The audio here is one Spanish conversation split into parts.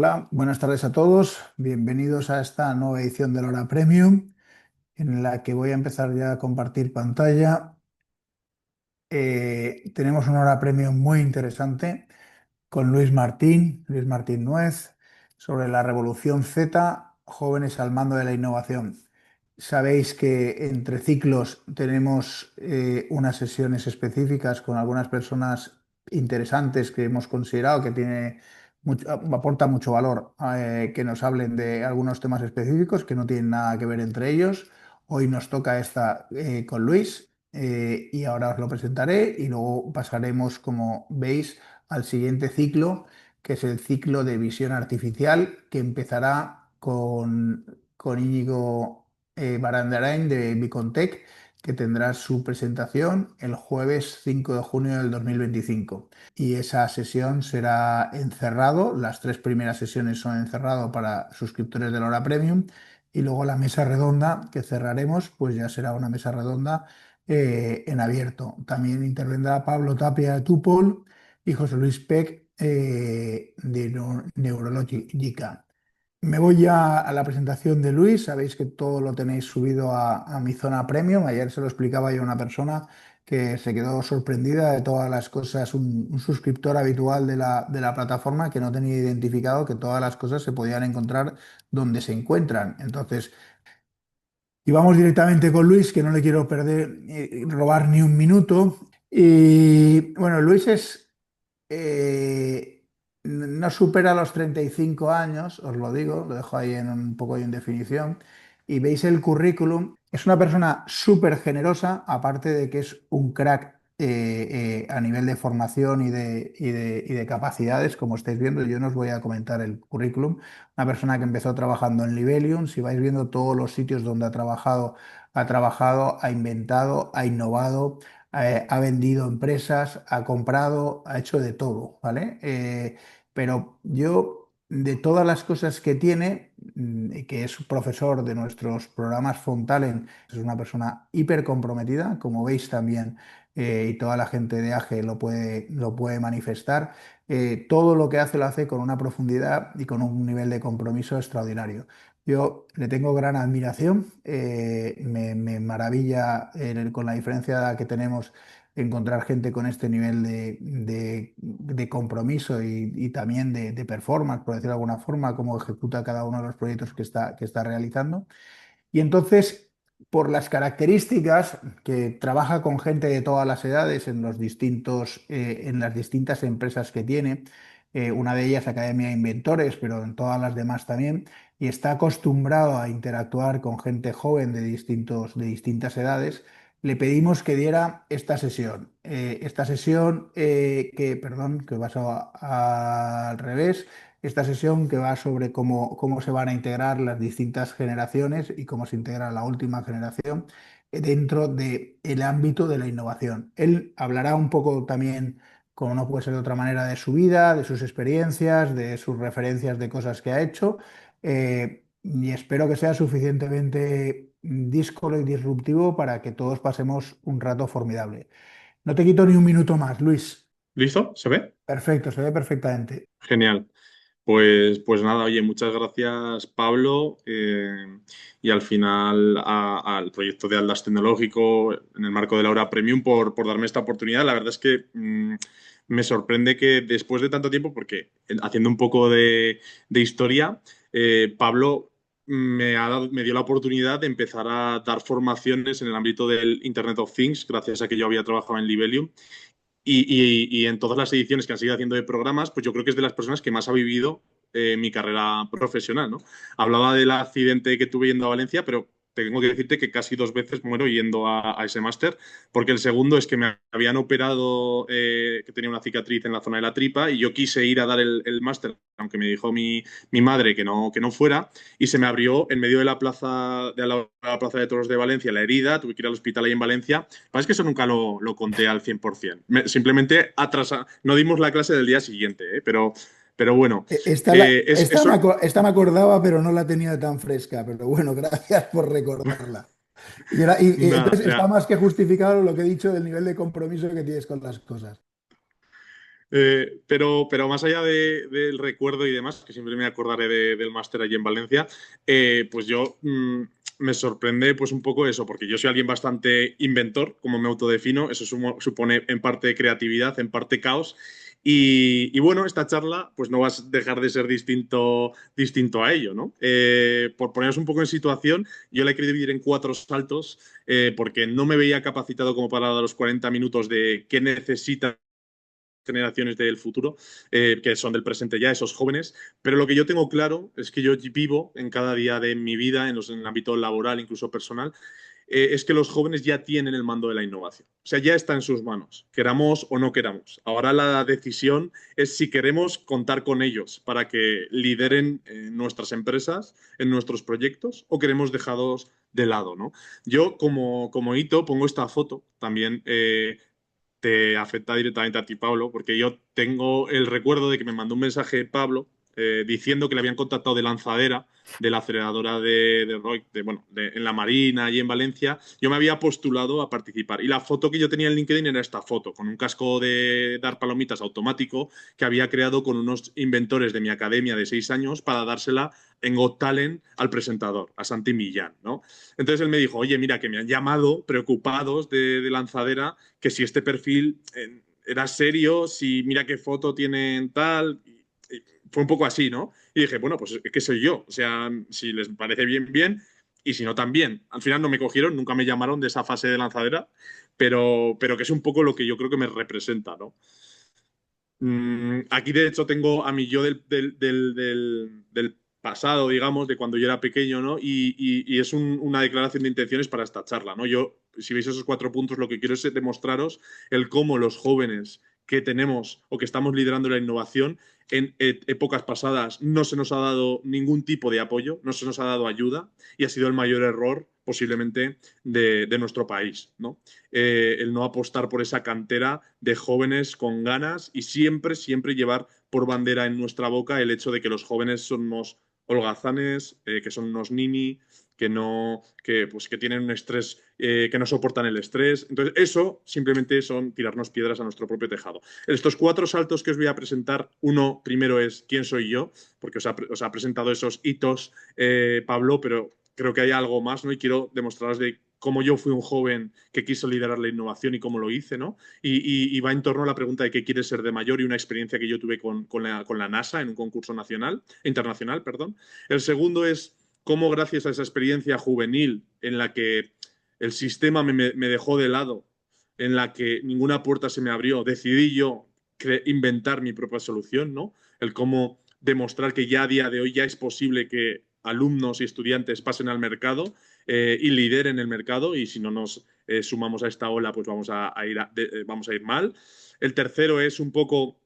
Hola, buenas tardes a todos. Bienvenidos a esta nueva edición de la Hora Premium, en la que voy a empezar ya a compartir pantalla. Tenemos una Hora Premium muy interesante con Luis Martín Nuez, sobre la Revolución Z, jóvenes al mando de la innovación. Sabéis que entre ciclos tenemos unas sesiones específicas con algunas personas interesantes que hemos considerado que aporta mucho valor, que nos hablen de algunos temas específicos que no tienen nada que ver entre ellos. Hoy nos toca esta con Luis, y ahora os lo presentaré y luego pasaremos, como veis, al siguiente ciclo, que es el ciclo de visión artificial, que empezará con Íñigo Barandarain de Bicontech, que tendrá su presentación el jueves 5 de junio del 2025. Y esa sesión será encerrado, las tres primeras sesiones son encerrado para suscriptores de la Hora Premium, y luego la mesa redonda que cerraremos, pues ya será una mesa redonda en abierto. También intervendrá Pablo Tapia de Tupol y José Luis Peck de Neurológica. Me voy ya a la presentación de Luis. Sabéis que todo lo tenéis subido a mi zona premium. Ayer se lo explicaba yo a una persona que se quedó sorprendida de todas las cosas, un suscriptor habitual de la plataforma que no tenía identificado que todas las cosas se podían encontrar donde se encuentran. Entonces, y vamos directamente con Luis, que no le quiero robar ni un minuto. Y bueno, Luis no supera los 35 años, os lo digo, lo dejo ahí en un poco de indefinición. Y veis el currículum. Es una persona súper generosa, aparte de que es un crack a nivel de formación y de capacidades, como estáis viendo. Yo no os voy a comentar el currículum. Una persona que empezó trabajando en Libelium. Si vais viendo todos los sitios donde ha trabajado, ha inventado, ha innovado, ha vendido empresas, ha comprado, ha hecho de todo, ¿vale? Pero yo, de todas las cosas que tiene, y que es profesor de nuestros programas Fontalent, es una persona hiper comprometida, como veis también, y toda la gente de AGE lo puede manifestar. Todo lo que hace lo hace con una profundidad y con un nivel de compromiso extraordinario. Yo le tengo gran admiración, me maravilla con la diferencia de edad que tenemos encontrar gente con este nivel de compromiso y también de performance, por decirlo de alguna forma, cómo ejecuta cada uno de los proyectos que está realizando. Y entonces, por las características, que trabaja con gente de todas las edades en las distintas empresas que tiene, una de ellas Academia de Inventores, pero en todas las demás también, y está acostumbrado a interactuar con gente joven de distintas edades. Le pedimos que diera esta sesión. Perdón, que vas al revés. Esta sesión que va sobre cómo se van a integrar las distintas generaciones y cómo se integra la última generación dentro del ámbito de la innovación. Él hablará un poco también, como no puede ser de otra manera, de su vida, de sus experiencias, de sus referencias de cosas que ha hecho, y espero que sea suficientemente díscolo y disruptivo para que todos pasemos un rato formidable. No te quito ni un minuto más, Luis. ¿Listo? ¿Se ve? Perfecto, se ve perfectamente. Genial. Pues nada, oye, muchas gracias, Pablo. Y al final al proyecto de Aldas Tecnológico en el marco de la hora Premium por darme esta oportunidad. La verdad es que me sorprende que después de tanto tiempo, porque haciendo un poco de historia, Pablo me dio la oportunidad de empezar a dar formaciones en el ámbito del Internet of Things, gracias a que yo había trabajado en Libelium. Y en todas las ediciones que han seguido haciendo de programas, pues yo creo que es de las personas que más ha vivido mi carrera profesional, ¿no? Hablaba del accidente que tuve yendo a Valencia, pero tengo que decirte que casi dos veces muero yendo a ese máster, porque el segundo es que me habían operado, que tenía una cicatriz en la zona de la tripa, y yo quise ir a dar el máster, aunque me dijo mi madre que no fuera, y se me abrió en medio de la plaza de toros de Valencia la herida, tuve que ir al hospital ahí en Valencia. Pasa es que eso nunca lo conté al 100%. Simplemente no dimos la clase del día siguiente, ¿eh? Pero bueno, Esta, la- esta me, eso. aco- esta me acordaba, pero no la tenía tan fresca. Pero bueno, gracias por recordarla. Y Nada, entonces está ya, más que justificado lo que he dicho del nivel de compromiso que tienes con las cosas. Pero más allá del recuerdo y demás, que siempre me acordaré del máster allí en Valencia, pues yo me sorprende pues un poco eso, porque yo soy alguien bastante inventor, como me autodefino, eso supone en parte creatividad, en parte caos. Y bueno, esta charla pues no va a dejar de ser distinto a ello, ¿no? Por poneros un poco en situación, yo la he querido dividir en 4 saltos porque no me veía capacitado como para dar los 40 minutos de qué necesita generaciones del futuro, que son del presente ya, esos jóvenes, pero lo que yo tengo claro es que yo vivo en cada día de mi vida, en el ámbito laboral, incluso personal, es que los jóvenes ya tienen el mando de la innovación. O sea, ya está en sus manos, queramos o no queramos. Ahora la decisión es si queremos contar con ellos para que lideren nuestras empresas, en nuestros proyectos, o queremos dejarlos de lado, ¿no? Yo, como hito, pongo esta foto también. Te afecta directamente a ti, Pablo, porque yo tengo el recuerdo de que me mandó un mensaje Pablo diciendo que le habían contactado de Lanzadera, de la aceleradora de Roy, en la Marina y en Valencia. Yo me había postulado a participar. Y la foto que yo tenía en LinkedIn era esta foto, con un casco de dar palomitas automático que había creado con unos inventores de mi academia de 6 años para dársela en Got Talent al presentador, a Santi Millán, ¿no? Entonces él me dijo, oye, mira, que me han llamado preocupados de Lanzadera, que si este perfil era serio, si mira qué foto tienen tal. Y fue un poco así, ¿no? Y dije, bueno, pues es que soy yo. O sea, si les parece bien, bien. Y si no, también. Al final no me cogieron, nunca me llamaron de esa fase de Lanzadera, pero que es un poco lo que yo creo que me representa, ¿no? Aquí, de hecho, tengo a mi yo del pasado, digamos, de cuando yo era pequeño, ¿no? Y es una declaración de intenciones para esta charla, ¿no? Yo, si veis esos 4 puntos, lo que quiero es demostraros el cómo los jóvenes que tenemos o que estamos liderando la innovación en épocas pasadas no se nos ha dado ningún tipo de apoyo, no se nos ha dado ayuda y ha sido el mayor error posiblemente de nuestro país, ¿no? El no apostar por esa cantera de jóvenes con ganas y siempre, siempre llevar por bandera en nuestra boca el hecho de que los jóvenes son unos holgazanes, que son unos nini, que tienen un estrés, que no soportan el estrés. Entonces, eso simplemente son tirarnos piedras a nuestro propio tejado. Estos 4 saltos que os voy a presentar, uno primero es quién soy yo, porque os ha presentado esos hitos, Pablo, pero creo que hay algo más, ¿no? Y quiero demostraros de cómo yo fui un joven que quiso liderar la innovación y cómo lo hice, ¿no? Y va en torno a la pregunta de qué quieres ser de mayor y una experiencia que yo tuve con la NASA en un concurso internacional, perdón. El segundo es cómo gracias a esa experiencia juvenil en la que el sistema me dejó de lado, en la que ninguna puerta se me abrió, decidí yo inventar mi propia solución, ¿no? El cómo demostrar que ya a día de hoy ya es posible que alumnos y estudiantes pasen al mercado y lideren el mercado, y si no nos sumamos a esta ola, pues vamos a ir mal. El tercero es un poco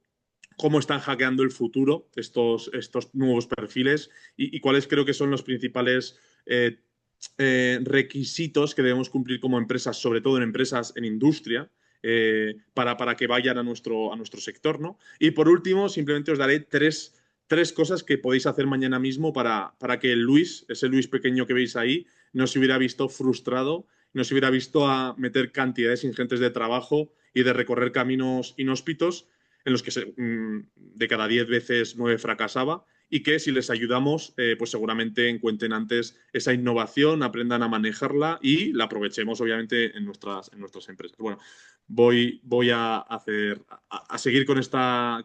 cómo están hackeando el futuro estos nuevos perfiles y cuáles creo que son los principales requisitos que debemos cumplir como empresas, sobre todo en empresas en industria, para que vayan a nuestro sector, ¿no? Y por último, simplemente os daré tres cosas que podéis hacer mañana mismo para que Luis, ese Luis pequeño que veis ahí, no se hubiera visto frustrado, no se hubiera visto a meter cantidades ingentes de trabajo y de recorrer caminos inhóspitos en los que de cada 10 veces 9 fracasaba, y que si les ayudamos, pues seguramente encuentren antes esa innovación, aprendan a manejarla y la aprovechemos obviamente en nuestras empresas. Bueno, voy a seguir con esta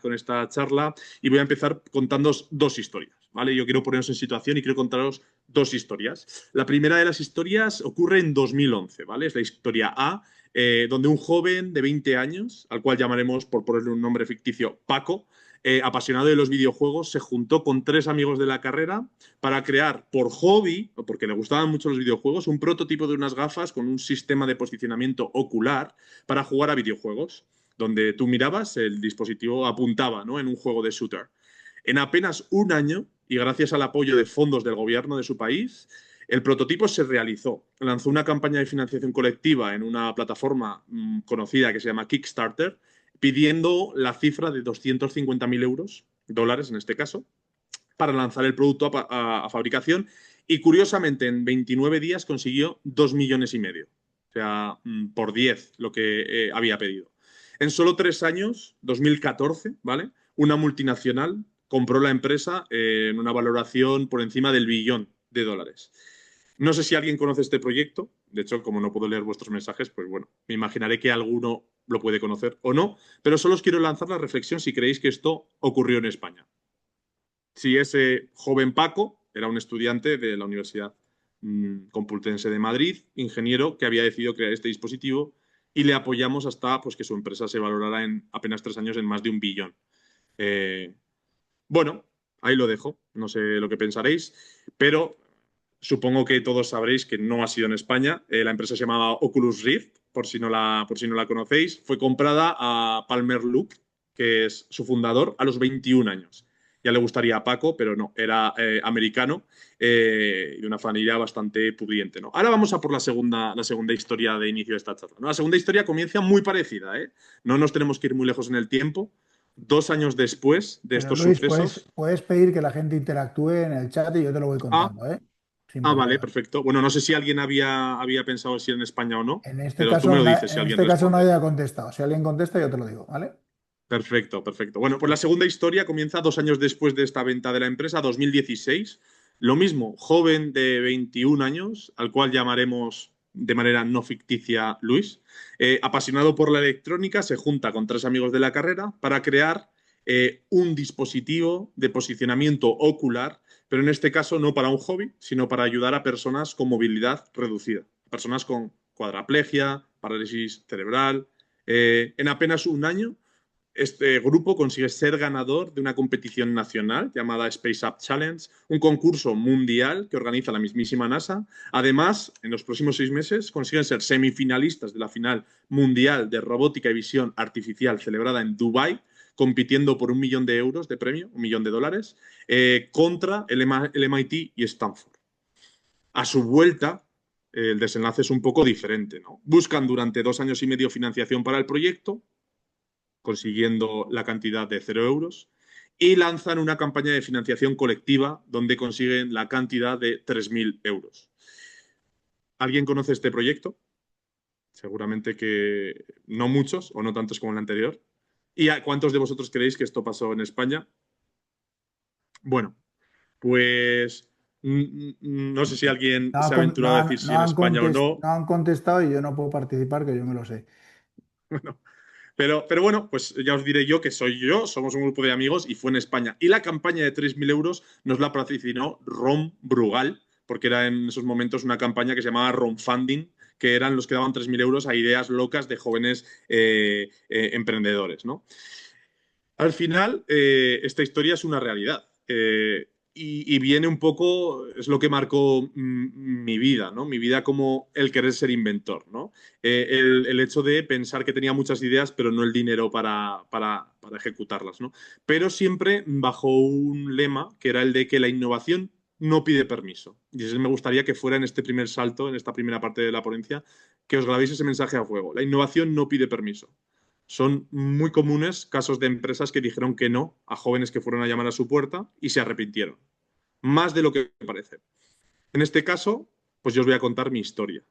charla y voy a empezar contándoos 2 historias, ¿vale? Yo quiero poneros en situación y quiero contaros 2 historias. La primera de las historias ocurre en 2011, ¿vale? Es la historia A, donde un joven de 20 años, al cual llamaremos, por ponerle un nombre ficticio, Paco, apasionado de los videojuegos, se juntó con 3 amigos de la carrera para crear, por hobby, o porque le gustaban mucho los videojuegos, un prototipo de unas gafas con un sistema de posicionamiento ocular para jugar a videojuegos, donde tú mirabas, el dispositivo apuntaba, ¿no?, en un juego de shooter. En apenas un año, y gracias al apoyo de fondos del gobierno de su país, el prototipo se realizó. Lanzó una campaña de financiación colectiva en una plataforma conocida que se llama Kickstarter, pidiendo la cifra de 250.000 euros, dólares en este caso, para lanzar el producto a fabricación. Y curiosamente, en 29 días consiguió 2,5 millones. O sea, por 10 lo que había pedido. En solo 3 años, 2014, ¿vale? Una multinacional compró la empresa en una valoración por encima del $1 billón. No sé si alguien conoce este proyecto. De hecho, como no puedo leer vuestros mensajes, pues bueno, me imaginaré que alguno lo puede conocer o no. Pero solo os quiero lanzar la reflexión si creéis que esto ocurrió en España. Si ese joven Paco era un estudiante de la Universidad Complutense de Madrid, ingeniero que había decidido crear este dispositivo y le apoyamos hasta pues, que su empresa se valorara en apenas 3 años en más de 1 billón. Eh, bueno, ahí lo dejo. No sé lo que pensaréis, pero supongo que todos sabréis que no ha sido en España. La empresa se llamaba Oculus Rift, por si no la conocéis. Fue comprada a Palmer Luke, que es su fundador, a los 21 años. Ya le gustaría a Paco, pero no, era americano y de una familia bastante pudiente, ¿no? Ahora vamos a por la segunda historia de inicio de esta charla, ¿no? La segunda historia comienza muy parecida, ¿eh? No nos tenemos que ir muy lejos en el tiempo. 2 años después de Pero estos Luis, puedes, sucesos. puedes pedir que la gente interactúe en el chat y yo te lo voy Ah, contando, ¿eh? Sin vale, problema. perfecto. Bueno, no sé si alguien había pensado si en España o no, En este pero tú caso, me lo dices si en alguien este caso nadie responde. ha contestado. Si alguien contesta, yo te lo digo, ¿vale? Perfecto, perfecto. Bueno, pues la segunda historia comienza 2 años después de esta venta de la empresa, 2016. Lo mismo, joven de 21 años, al cual llamaremos de manera no ficticia Luis, apasionado por la electrónica, se junta con 3 amigos de la carrera para crear un dispositivo de posicionamiento ocular, pero en este caso no para un hobby, sino para ayudar a personas con movilidad reducida, personas con cuadraplegia, parálisis cerebral. En apenas un año este grupo consigue ser ganador de una competición nacional llamada Space Up Challenge, un concurso mundial que organiza la mismísima NASA. Además, en los próximos 6 meses consiguen ser semifinalistas de la final mundial de robótica y visión artificial celebrada en Dubái, compitiendo por 1 millón de euros de premio, $1 millón, contra el MIT y Stanford. A su vuelta, el desenlace es un poco diferente, ¿no? Buscan durante 2 años y medio financiación para el proyecto, consiguiendo la cantidad de 0 euros, y lanzan una campaña de financiación colectiva donde consiguen la cantidad de 3.000 euros. ¿Alguien conoce este proyecto? Seguramente que no muchos o no tantos como el anterior. ¿Y a cuántos de vosotros creéis que esto pasó en España? Bueno, pues no sé si alguien No, se ha aventurado a decir si en España o no. no han contestado y yo no puedo participar, que yo me lo sé. Pero bueno, pues ya os diré yo que soy yo, somos un grupo de amigos y fue en España. Y la campaña de 3.000 euros nos la patrocinó Ron Brugal, porque era en esos momentos una campaña que se llamaba Ron Funding, que eran los que daban 3.000 euros a ideas locas de jóvenes emprendedores, ¿no? Al final, esta historia es una realidad. Y viene un poco, es lo que marcó mi vida, ¿no? Mi vida como el querer ser inventor, ¿no? El hecho de pensar que tenía muchas ideas, pero no el dinero para ejecutarlas, ¿no? Pero siempre bajo un lema que era el de que la innovación no pide permiso. Y eso me gustaría que fuera en este primer salto, en esta primera parte de la ponencia, que os grabéis ese mensaje a fuego. La innovación no pide permiso. Son muy comunes casos de empresas que dijeron que no a jóvenes que fueron a llamar a su puerta y se arrepintieron. Más de lo que parece. En este caso, pues yo os voy a contar mi historia.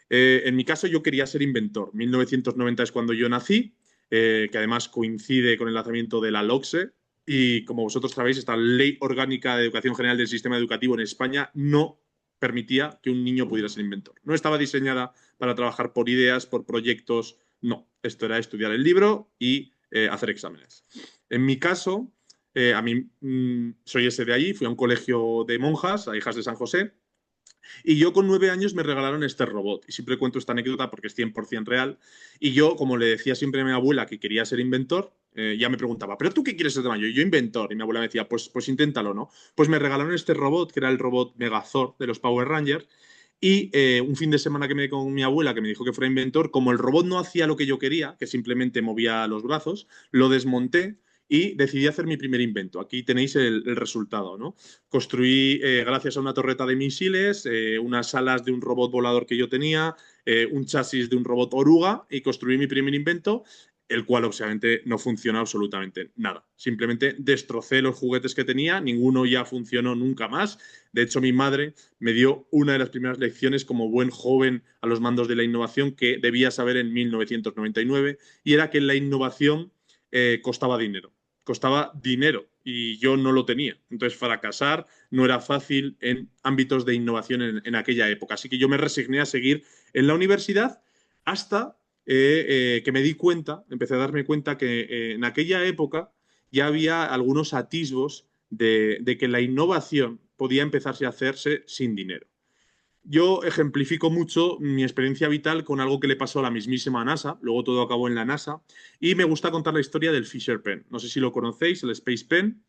En mi caso, yo quería ser inventor. 1990 es cuando yo nací, que además coincide con el lanzamiento de la LOCSE. Y como vosotros sabéis, esta Ley Orgánica de Educación General del Sistema Educativo en España no permitía que un niño pudiera ser inventor. No estaba diseñada para trabajar por ideas, por proyectos. No, esto era estudiar el libro y hacer exámenes. En mi caso, a mí soy ese de allí, fui a un colegio de monjas, a hijas de San José, y yo con 9 años me regalaron este robot. Y siempre cuento esta anécdota porque es 100% real. Y yo, como le decía siempre a mi abuela que quería ser inventor, ya me preguntaba, ¿pero tú qué quieres ser de mayor? Yo inventor. Y mi abuela me decía, pues inténtalo, ¿no? Pues me regalaron este robot, que era el robot Megazord de los Power Rangers. Y un fin de semana que me con mi abuela, que me dijo que fuera inventor, como el robot no hacía lo que yo quería, que simplemente movía los brazos, lo desmonté y decidí hacer mi primer invento. Aquí tenéis el resultado, ¿no? Construí, gracias a una torreta de misiles, unas alas de un robot volador que yo tenía, un chasis de un robot oruga y construí mi primer invento. el cual obviamente no funciona absolutamente nada. Simplemente destrocé los juguetes que tenía, ninguno ya funcionó nunca más. De hecho, mi madre me dio una de las primeras lecciones como buen joven a los mandos de la innovación que debía saber en 1999, y era que la innovación costaba dinero. Costaba dinero y yo no lo tenía. Entonces, fracasar no era fácil en ámbitos de innovación en aquella época. Así que yo me resigné a seguir en la universidad hasta que me di cuenta, empecé a darme cuenta que en aquella época ya había algunos atisbos de que la innovación podía empezarse a hacerse sin dinero. Yo ejemplifico mucho mi experiencia vital con algo que le pasó a la mismísima NASA, luego todo acabó en la NASA, y me gusta contar la historia del Fisher Pen. No sé si lo conocéis, el Space Pen.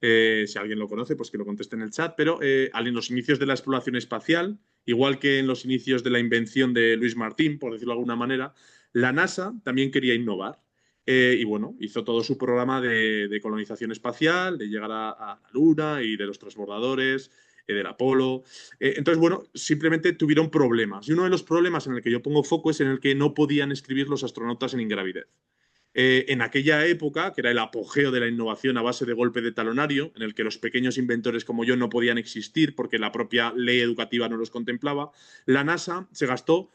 Si alguien lo conoce, pues que lo conteste en el chat, pero en los inicios de la exploración espacial, igual que en los inicios de la invención de Luis Martín, por decirlo de alguna manera, la NASA también quería innovar. Y bueno, hizo todo su programa de colonización espacial, de llegar a la Luna y de los transbordadores, del Apolo. Entonces, bueno, simplemente tuvieron problemas. Y uno de los problemas en el que yo pongo foco es en el que no podían escribir los astronautas en ingravidez. En aquella época, que era el apogeo de la innovación a base de golpe de talonario, en el que los pequeños inventores como yo no podían existir porque la propia ley educativa no los contemplaba, la NASA se gastó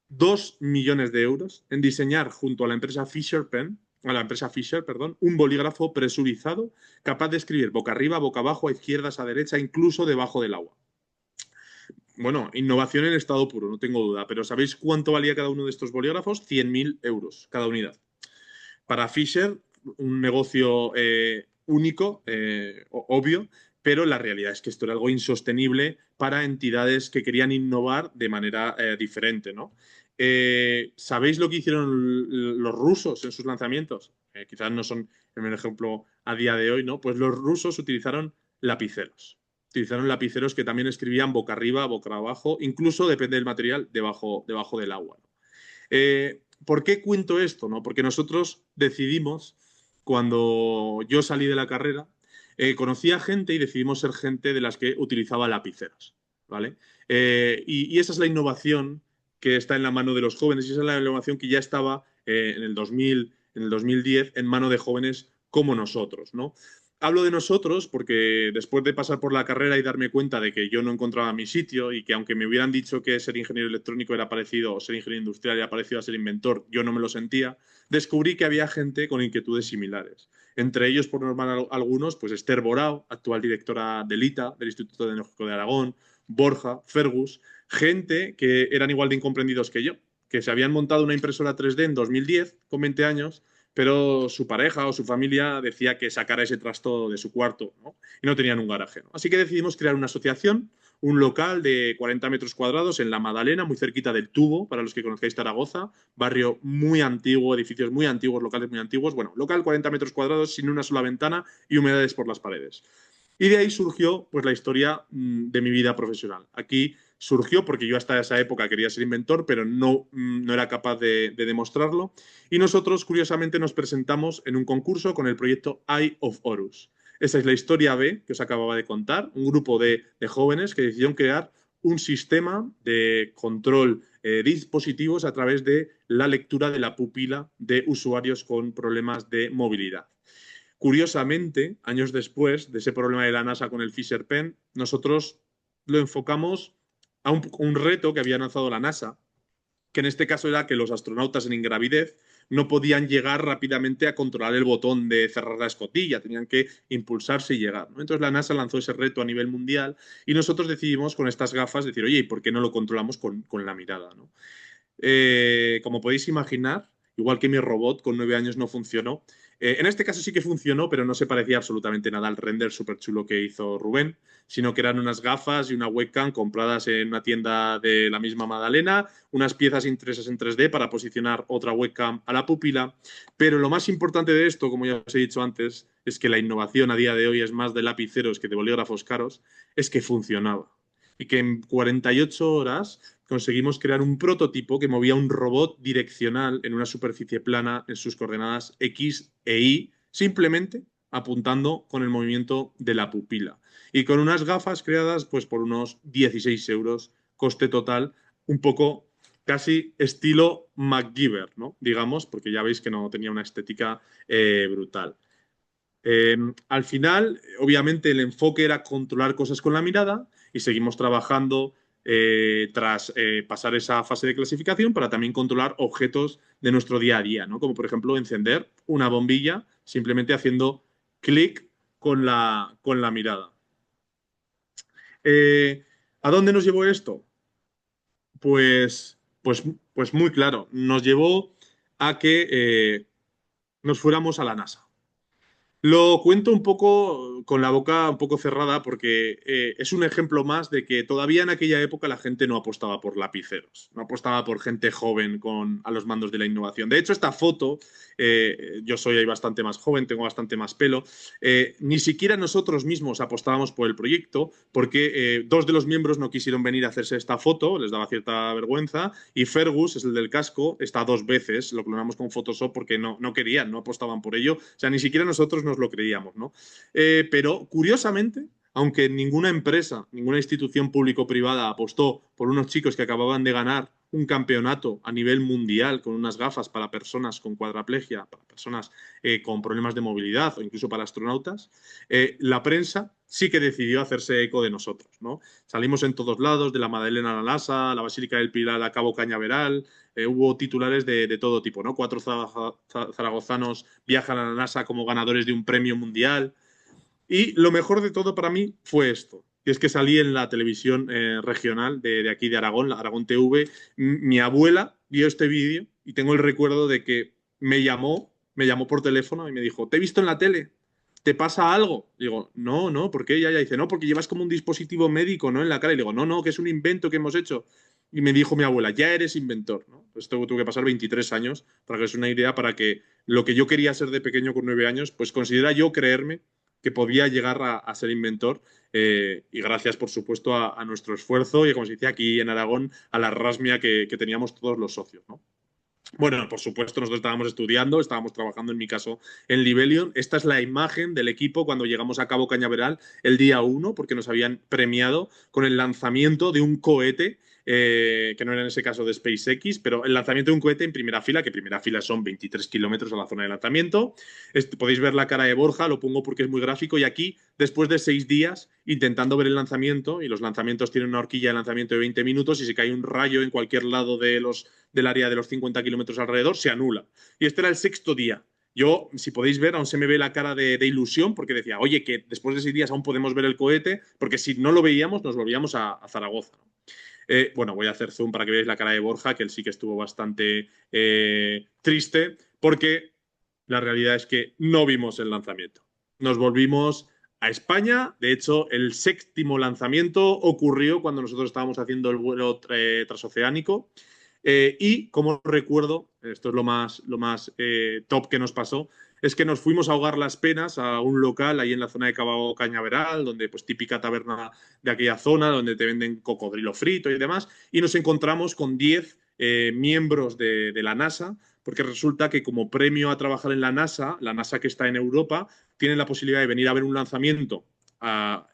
2 millones de euros en diseñar junto a la empresa Fisher, perdón, un bolígrafo presurizado capaz de escribir boca arriba, boca abajo, a izquierdas, a derecha, incluso debajo del agua. Bueno, innovación en estado puro, no tengo duda, pero ¿sabéis cuánto valía cada uno de estos bolígrafos? 100.000 euros cada unidad. Para Fisher, un negocio único, obvio, pero la realidad es que esto era algo insostenible para entidades que querían innovar de manera diferente, ¿no? ¿Sabéis lo que hicieron los rusos en sus lanzamientos? Quizás no son el mejor ejemplo a día de hoy, ¿no? Pues los rusos utilizaron lapiceros. Utilizaron lapiceros que también escribían boca arriba, boca abajo, incluso, depende del material, debajo del agua, ¿no? ¿Por qué cuento esto? ¿No? Porque nosotros decidimos, cuando yo salí de la carrera, conocí a gente y decidimos ser gente de las que utilizaba lapiceros, ¿vale? Y esa es la innovación que está en la mano de los jóvenes, y esa es la innovación que ya estaba en el 2000, en el 2010 en mano de jóvenes como nosotros, ¿no? Hablo de nosotros porque después de pasar por la carrera y darme cuenta de que yo no encontraba mi sitio y que aunque me hubieran dicho que ser ingeniero electrónico era parecido, o ser ingeniero industrial era parecido a ser inventor, yo no me lo sentía, descubrí que había gente con inquietudes similares. Entre ellos, por normal algunos, pues Esther Borao, actual directora del ITA, del Instituto Tecnológico de Aragón, Borja, Fergus, gente que eran igual de incomprendidos que yo, que se habían montado una impresora 3D en 2010 con 20 años, pero su pareja o su familia decía que sacara ese trasto de su cuarto, ¿no? Y no tenían un garaje, ¿no? Así que decidimos crear una asociación, un local de 40 metros cuadrados en La Madalena, muy cerquita del Tubo, para los que conozcáis Zaragoza, barrio muy antiguo, edificios muy antiguos, locales muy antiguos. Bueno, local 40 metros cuadrados sin una sola ventana y humedades por las paredes. Y de ahí surgió pues la historia de mi vida profesional. Aquí surgió porque yo hasta esa época quería ser inventor, pero no era capaz de demostrarlo. Y nosotros, curiosamente, nos presentamos en un concurso con el proyecto Eye of Horus. Esa es la historia B que os acababa de contar, un grupo de jóvenes que decidieron crear un sistema de control de dispositivos a través de la lectura de la pupila de usuarios con problemas de movilidad. Curiosamente, años después de ese problema de la NASA con el Fisher Pen, nosotros lo enfocamos a un reto que había lanzado la NASA, que en este caso era que los astronautas en ingravidez no podían llegar rápidamente a controlar el botón de cerrar la escotilla, tenían que impulsarse y llegar, ¿no? Entonces la NASA lanzó ese reto a nivel mundial y nosotros decidimos con estas gafas decir, oye, ¿y por qué no lo controlamos con la mirada, ¿no? Como podéis imaginar, igual que mi robot con 9 años no funcionó, en este caso sí que funcionó, pero no se parecía absolutamente nada al render súper chulo que hizo Rubén, sino que eran unas gafas y una webcam compradas en una tienda de la misma Madalena, unas piezas impresas en 3D para posicionar otra webcam a la pupila. Pero lo más importante de esto, como ya os he dicho antes, es que la innovación a día de hoy es más de lapiceros que de bolígrafos caros, es que funcionaba. Y que en 48 horas conseguimos crear un prototipo que movía un robot direccional en una superficie plana en sus coordenadas X e Y, simplemente apuntando con el movimiento de la pupila. Y con unas gafas creadas pues por unos 16 euros, coste total un poco casi estilo MacGyver, ¿no? Digamos, porque ya veis que no tenía una estética brutal. Al final, obviamente, el enfoque era controlar cosas con la mirada y seguimos trabajando tras pasar esa fase de clasificación para también controlar objetos de nuestro día a día, ¿no? Como por ejemplo encender una bombilla simplemente haciendo clic con la mirada. Eh, ¿A dónde nos llevó esto? Pues, pues muy claro, nos llevó a que nos fuéramos a la NASA. Lo cuento un poco con la boca un poco cerrada porque es un ejemplo más de que todavía en aquella época la gente no apostaba por lapiceros, no apostaba por gente joven a los mandos de la innovación. De hecho, esta foto, yo soy ahí bastante más joven, tengo bastante más pelo, ni siquiera nosotros mismos apostábamos por el proyecto porque dos de los miembros no quisieron venir a hacerse esta foto, les daba cierta vergüenza, y Fergus, es el del casco, está dos veces, lo clonamos con Photoshop porque no querían, no apostaban por ello, o sea, ni siquiera nosotros nos lo creíamos, ¿no? Pero curiosamente, aunque ninguna empresa, ninguna institución público-privada apostó por unos chicos que acababan de ganar un campeonato a nivel mundial con unas gafas para personas con cuadraplegia, para personas con problemas de movilidad o incluso para astronautas, la prensa sí que decidió hacerse eco de nosotros, ¿no? Salimos en todos lados, de la Madalena a la NASA, la Basílica del Pilar a Cabo Cañaveral, hubo titulares de todo tipo, ¿no? Cuatro zaragozanos viajan a la NASA como ganadores de un premio mundial. Y lo mejor de todo para mí fue esto, que es que salí en la televisión regional de aquí de Aragón, la Aragón TV. Mi abuela vio este vídeo y tengo el recuerdo de que me llamó por teléfono y me dijo, ¿te he visto en la tele? ¿Te pasa algo? Digo, no, ¿por qué? Y ella dice, no, porque llevas como un dispositivo médico, ¿no? En la cara. Y digo, no, que es un invento que hemos hecho. Y me dijo mi abuela, ya eres inventor, ¿no? Pues tuve que pasar 23 años para que es una idea para que lo que yo quería ser de pequeño con 9 años, pues considera yo creerme que podía llegar a ser inventor y gracias, por supuesto, a nuestro esfuerzo y, como se dice aquí en Aragón, a la rasmia que teníamos todos los socios, ¿no? Bueno, por supuesto, nosotros estábamos estudiando, estábamos trabajando en mi caso en Libelion. Esta es la imagen del equipo cuando llegamos a Cabo Cañaveral el día 1, porque nos habían premiado con el lanzamiento de un cohete, que no era en ese caso de SpaceX, pero el lanzamiento de un cohete en primera fila, que primera fila son 23 kilómetros a la zona de lanzamiento. Podéis ver la cara de Borja, lo pongo porque es muy gráfico, y aquí, después de 6 días intentando ver el lanzamiento, y los lanzamientos tienen una horquilla de lanzamiento de 20 minutos, y si cae un rayo en cualquier lado del área de los 50 kilómetros alrededor, se anula. Y este era el sexto día. Yo, si podéis ver, aún se me ve la cara de ilusión porque decía, oye, que después de 6 días aún podemos ver el cohete, porque si no lo veíamos, nos volvíamos a Zaragoza. Bueno, voy a hacer zoom para que veáis la cara de Borja, que él sí que estuvo bastante triste, porque la realidad es que no vimos el lanzamiento. Nos volvimos a España. De hecho, el séptimo lanzamiento ocurrió cuando nosotros estábamos haciendo el vuelo transoceánico. Y como recuerdo, esto es lo más top que nos pasó, es que nos fuimos a ahogar las penas a un local ahí en la zona de Cabo Cañaveral, donde pues típica taberna de aquella zona, donde te venden cocodrilo frito y demás, y nos encontramos con 10 miembros de la NASA, porque resulta que como premio a trabajar en la NASA que está en Europa, tienen la posibilidad de venir a ver un lanzamiento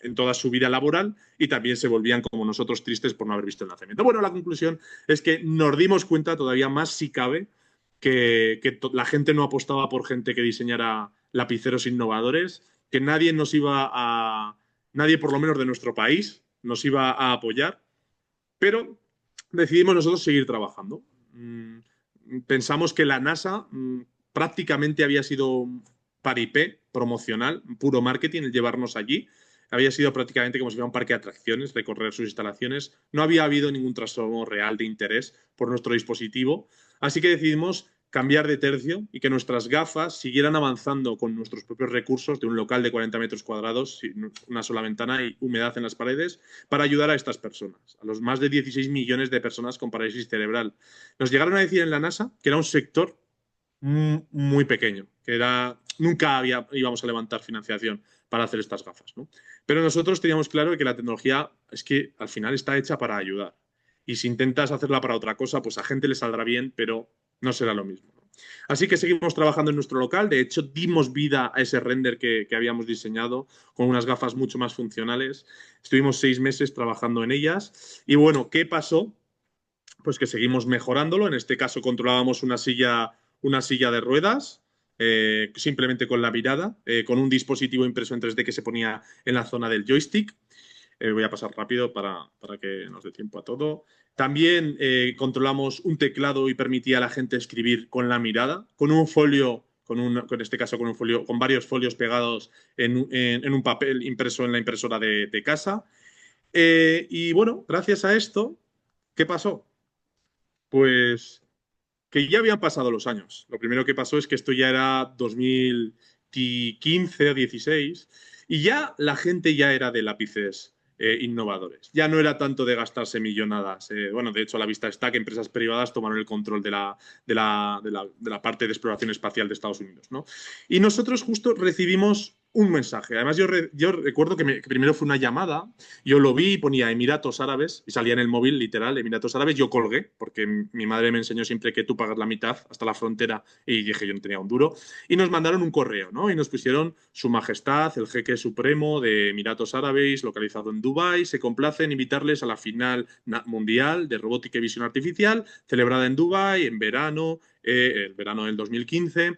en toda su vida laboral y también se volvían como nosotros tristes por no haber visto el lanzamiento. Bueno, la conclusión es que nos dimos cuenta todavía más, si cabe, que la gente no apostaba por gente que diseñara lapiceros innovadores, que nadie nos iba nadie por lo menos de nuestro país, nos iba a apoyar, pero decidimos nosotros seguir trabajando. Pensamos que la NASA prácticamente había sido paripé promocional, puro marketing, el llevarnos allí. Había sido prácticamente como si fuera un parque de atracciones, recorrer sus instalaciones. No había habido ningún trastorno real de interés por nuestro dispositivo. Así que decidimos cambiar de tercio y que nuestras gafas siguieran avanzando con nuestros propios recursos de un local de 40 metros cuadrados, sin una sola ventana y humedad en las paredes, para ayudar a estas personas, a los más de 16 millones de personas con parálisis cerebral. Nos llegaron a decir en la NASA que era un sector muy pequeño, que nunca íbamos a levantar financiación para hacer estas gafas, ¿no? Pero nosotros teníamos claro que la tecnología es que al final está hecha para ayudar. Y si intentas hacerla para otra cosa, pues a gente le saldrá bien, pero no será lo mismo, ¿no? Así que seguimos trabajando en nuestro local. De hecho, dimos vida a ese render que habíamos diseñado con unas gafas mucho más funcionales. Estuvimos 6 meses trabajando en ellas. Y bueno, ¿qué pasó? pues que seguimos mejorándolo. En este caso controlábamos una silla de ruedas, simplemente con la mirada, con un dispositivo impreso en 3D que se ponía en la zona del joystick. Voy a pasar rápido para que nos dé tiempo a todo. También controlamos un teclado y permitía a la gente escribir con la mirada, con un folio, en este caso con un folio, con varios folios pegados en un papel impreso en la impresora de casa. Y bueno, gracias a esto, ¿qué pasó? Pues que ya habían pasado los años. Lo primero que pasó es que esto ya era 2015 o 16 y ya la gente ya era de lápices innovadores. Ya no era tanto de gastarse millonadas. Bueno, de hecho, a la vista está que empresas privadas tomaron el control de la parte de exploración espacial de Estados Unidos, ¿no? Y nosotros justo recibimos un mensaje. Además, yo recuerdo que primero fue una llamada, yo lo vi y ponía Emiratos Árabes y salía en el móvil, literal, Emiratos Árabes. Yo colgué, porque mi madre me enseñó siempre que tú pagas la mitad hasta la frontera y dije yo no tenía un duro. Y nos mandaron un correo, ¿no? Y nos pusieron Su Majestad, el Jeque Supremo de Emiratos Árabes, localizado en Dubái, se complace en invitarles a la final mundial de robótica y visión artificial, celebrada en Dubái en verano, el verano del 2015.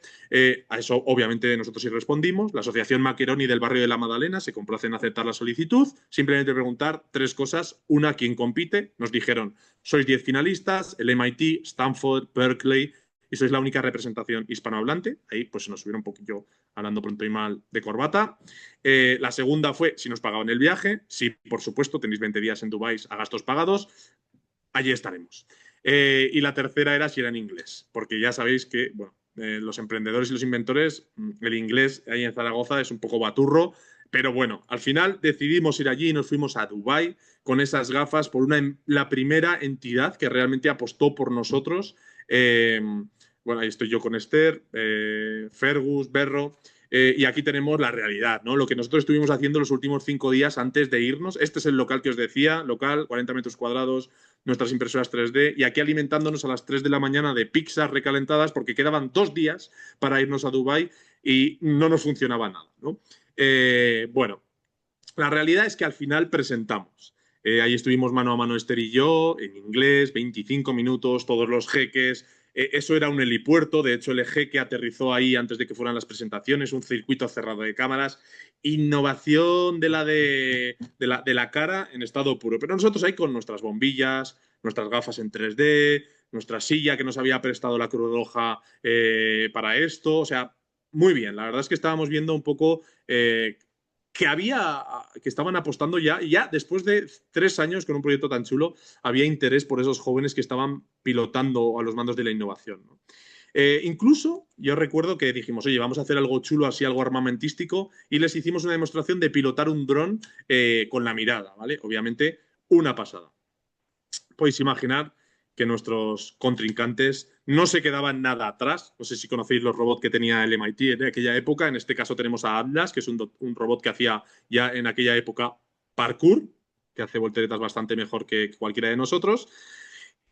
A eso, obviamente, nosotros sí respondimos. La Asociación Maccheroni del barrio de la Madalena se complace en aceptar la solicitud. Simplemente preguntar 3 cosas. Una, ¿quién compite? Nos dijeron, sois 10 finalistas, el MIT, Stanford, Berkeley, y sois la única representación hispanohablante. Ahí pues se nos subiera un poquillo, hablando pronto y mal, de corbata. La segunda fue si nos pagaban el viaje. Sí, por supuesto, tenéis 20 días en Dubái a gastos pagados. Allí estaremos. Y la tercera era si era en inglés, porque ya sabéis que, bueno, los emprendedores y los inventores, el inglés ahí en Zaragoza es un poco baturro, pero bueno, al final decidimos ir allí y nos fuimos a Dubái con esas gafas por la primera entidad que realmente apostó por nosotros. Bueno, ahí estoy yo con Esther, Fergus, Berro. Y aquí tenemos la realidad, ¿no? Lo que nosotros estuvimos haciendo los últimos 5 días antes de irnos. Este es el local que os decía, local, 40 metros cuadrados, nuestras impresoras 3D, y aquí alimentándonos a las 3 de la mañana de pizzas recalentadas porque quedaban 2 días para irnos a Dubái y no nos funcionaba nada, ¿no? Bueno, la realidad es que al final presentamos. Ahí estuvimos mano a mano Esther y yo, en inglés, 25 minutos, todos los jeques. Eso era un helipuerto, de hecho el jeque aterrizó ahí antes de que fueran las presentaciones, un circuito cerrado de cámaras. Innovación de la cara en estado puro. Pero nosotros ahí con nuestras bombillas, nuestras gafas en 3D, nuestra silla que nos había prestado la Cruz Roja para esto. O sea, muy bien. La verdad es que estábamos viendo un poco que estaban apostando ya después de 3 años con un proyecto tan chulo, había interés por esos jóvenes que estaban pilotando a los mandos de la innovación, ¿no? Incluso yo recuerdo que dijimos, oye, vamos a hacer algo chulo, así algo armamentístico, y les hicimos una demostración de pilotar un dron con la mirada, ¿vale? Obviamente, una pasada. Podéis imaginar que nuestros contrincantes no se quedaban nada atrás. No sé si conocéis los robots que tenía el MIT en aquella época. En este caso tenemos a Atlas, que es un robot que hacía ya en aquella época parkour, que hace volteretas bastante mejor que cualquiera de nosotros.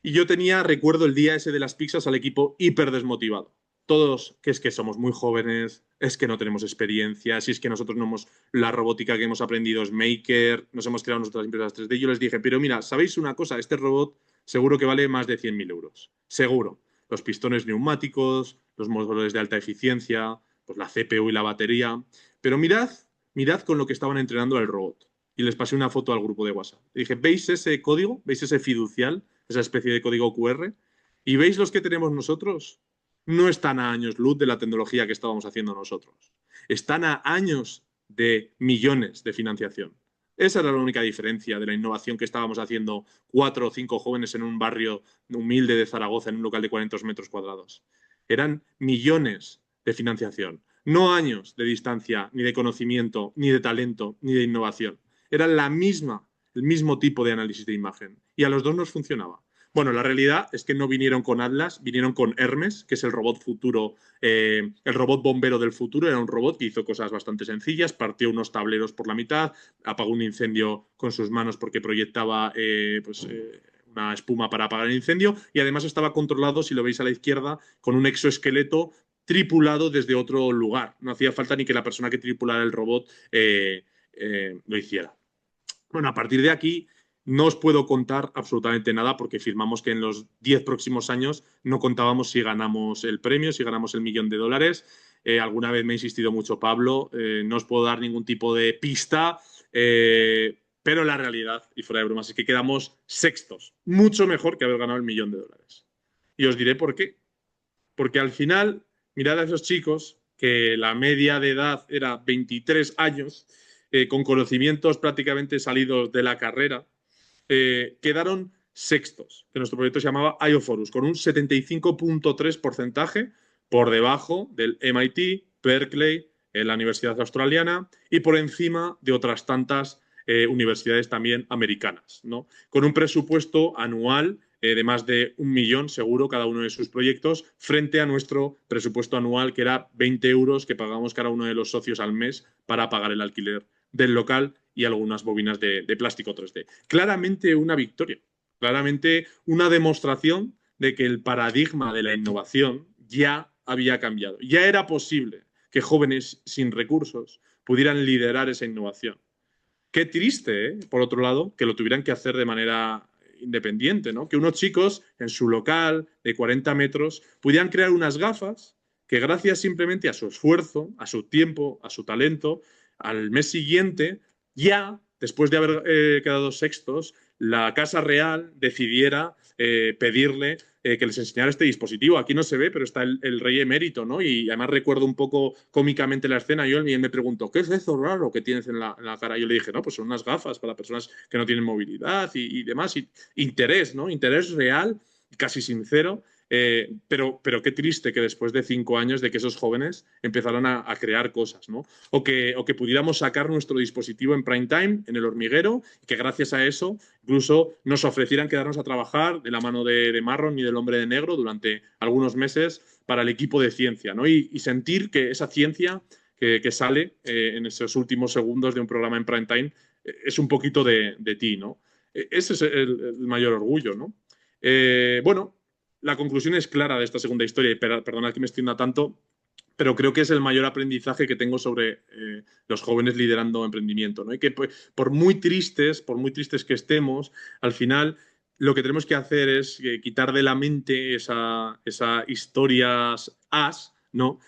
Y yo recuerdo el día ese de las pizzas al equipo hiper desmotivado. Todos, que es que somos muy jóvenes, es que no tenemos experiencia, si es que nosotros no hemos, la robótica que hemos aprendido es Maker, nos hemos creado nuestras impresoras 3D. Yo les dije, pero mira, ¿sabéis una cosa? Este robot seguro que vale más de 100.000 euros. Seguro. Los pistones neumáticos, los motores de alta eficiencia, pues la CPU y la batería. Pero mirad con lo que estaban entrenando al robot. Y les pasé una foto al grupo de WhatsApp. Y dije, ¿veis ese código? ¿Veis ese fiducial? Esa especie de código QR. ¿Y veis los que tenemos nosotros? No están a años luz de la tecnología que estábamos haciendo nosotros. Están a años de millones de financiación. Esa era la única diferencia de la innovación que estábamos haciendo 4 o 5 jóvenes en un barrio humilde de Zaragoza, en un local de 40 metros cuadrados. Eran millones de financiación, no años de distancia, ni de conocimiento, ni de talento, ni de innovación. Era el mismo tipo de análisis de imagen. Y a los dos nos funcionaba. Bueno, la realidad es que no vinieron con Atlas, vinieron con Hermes, que es el robot futuro, el robot bombero del futuro. Era un robot que hizo cosas bastante sencillas, partió unos tableros por la mitad, apagó un incendio con sus manos porque proyectaba una espuma para apagar el incendio, y además estaba controlado, si lo veis a la izquierda, con un exoesqueleto tripulado desde otro lugar. No hacía falta ni que la persona que tripulara el robot lo hiciera. Bueno, a partir de aquí No os puedo contar absolutamente nada porque firmamos que en los 10 próximos años no contábamos si ganamos el premio, si ganamos el $1.000.000. Alguna vez me ha insistido mucho Pablo, no os puedo dar ningún tipo de pista, pero la realidad, y fuera de bromas, es que quedamos sextos, mucho mejor que haber ganado el $1.000.000. Y os diré por qué. Porque al final, mirad a esos chicos, que la media de edad era 23 años, con conocimientos prácticamente salidos de la carrera, quedaron sextos, que nuestro proyecto se llamaba IOForus, con un 75.3% por debajo del MIT, Berkeley, la Universidad Australiana y por encima de otras tantas universidades también americanas, ¿no? Con un presupuesto anual de más de 1 millón seguro cada uno de sus proyectos, frente a nuestro presupuesto anual, que era 20 euros que pagamos cada uno de los socios al mes para pagar el alquiler del local y algunas bobinas de plástico 3D. Claramente una victoria, claramente una demostración de que el paradigma de la innovación ya había cambiado. Ya era posible que jóvenes sin recursos pudieran liderar esa innovación. Qué triste, ¿eh? Por otro lado, que lo tuvieran que hacer de manera independiente, ¿no? Que unos chicos en su local de 40 metros pudieran crear unas gafas que gracias simplemente a su esfuerzo, a su tiempo, a su talento, al mes siguiente, ya después de haber quedado sextos, la Casa Real decidiera pedirle que les enseñara este dispositivo. Aquí no se ve, pero está el rey emérito, ¿no? Y además recuerdo un poco cómicamente la escena. Y él me preguntó, ¿qué es eso raro que tienes en la cara? Y yo le dije, no, pues son unas gafas para personas que no tienen movilidad y demás. Y interés, ¿no? Interés real, casi sincero. Pero qué triste que después de 5 años de que esos jóvenes empezaron a crear cosas, ¿no? O que pudiéramos sacar nuestro dispositivo en prime time, en el hormiguero, y que gracias a eso incluso nos ofrecieran quedarnos a trabajar de la mano de Marron y del Hombre de Negro durante algunos meses para el equipo de ciencia, ¿no? Y sentir que esa ciencia que sale en esos últimos segundos de un programa en prime time es un poquito de ti, ¿no? Ese es el mayor orgullo, ¿no? Bueno, la conclusión es clara de esta segunda historia, y perdonad que me extienda tanto, pero creo que es el mayor aprendizaje que tengo sobre los jóvenes liderando emprendimiento, ¿no? Y que por muy tristes que estemos, al final lo que tenemos que hacer es quitar de la mente esa historias as, ¿no?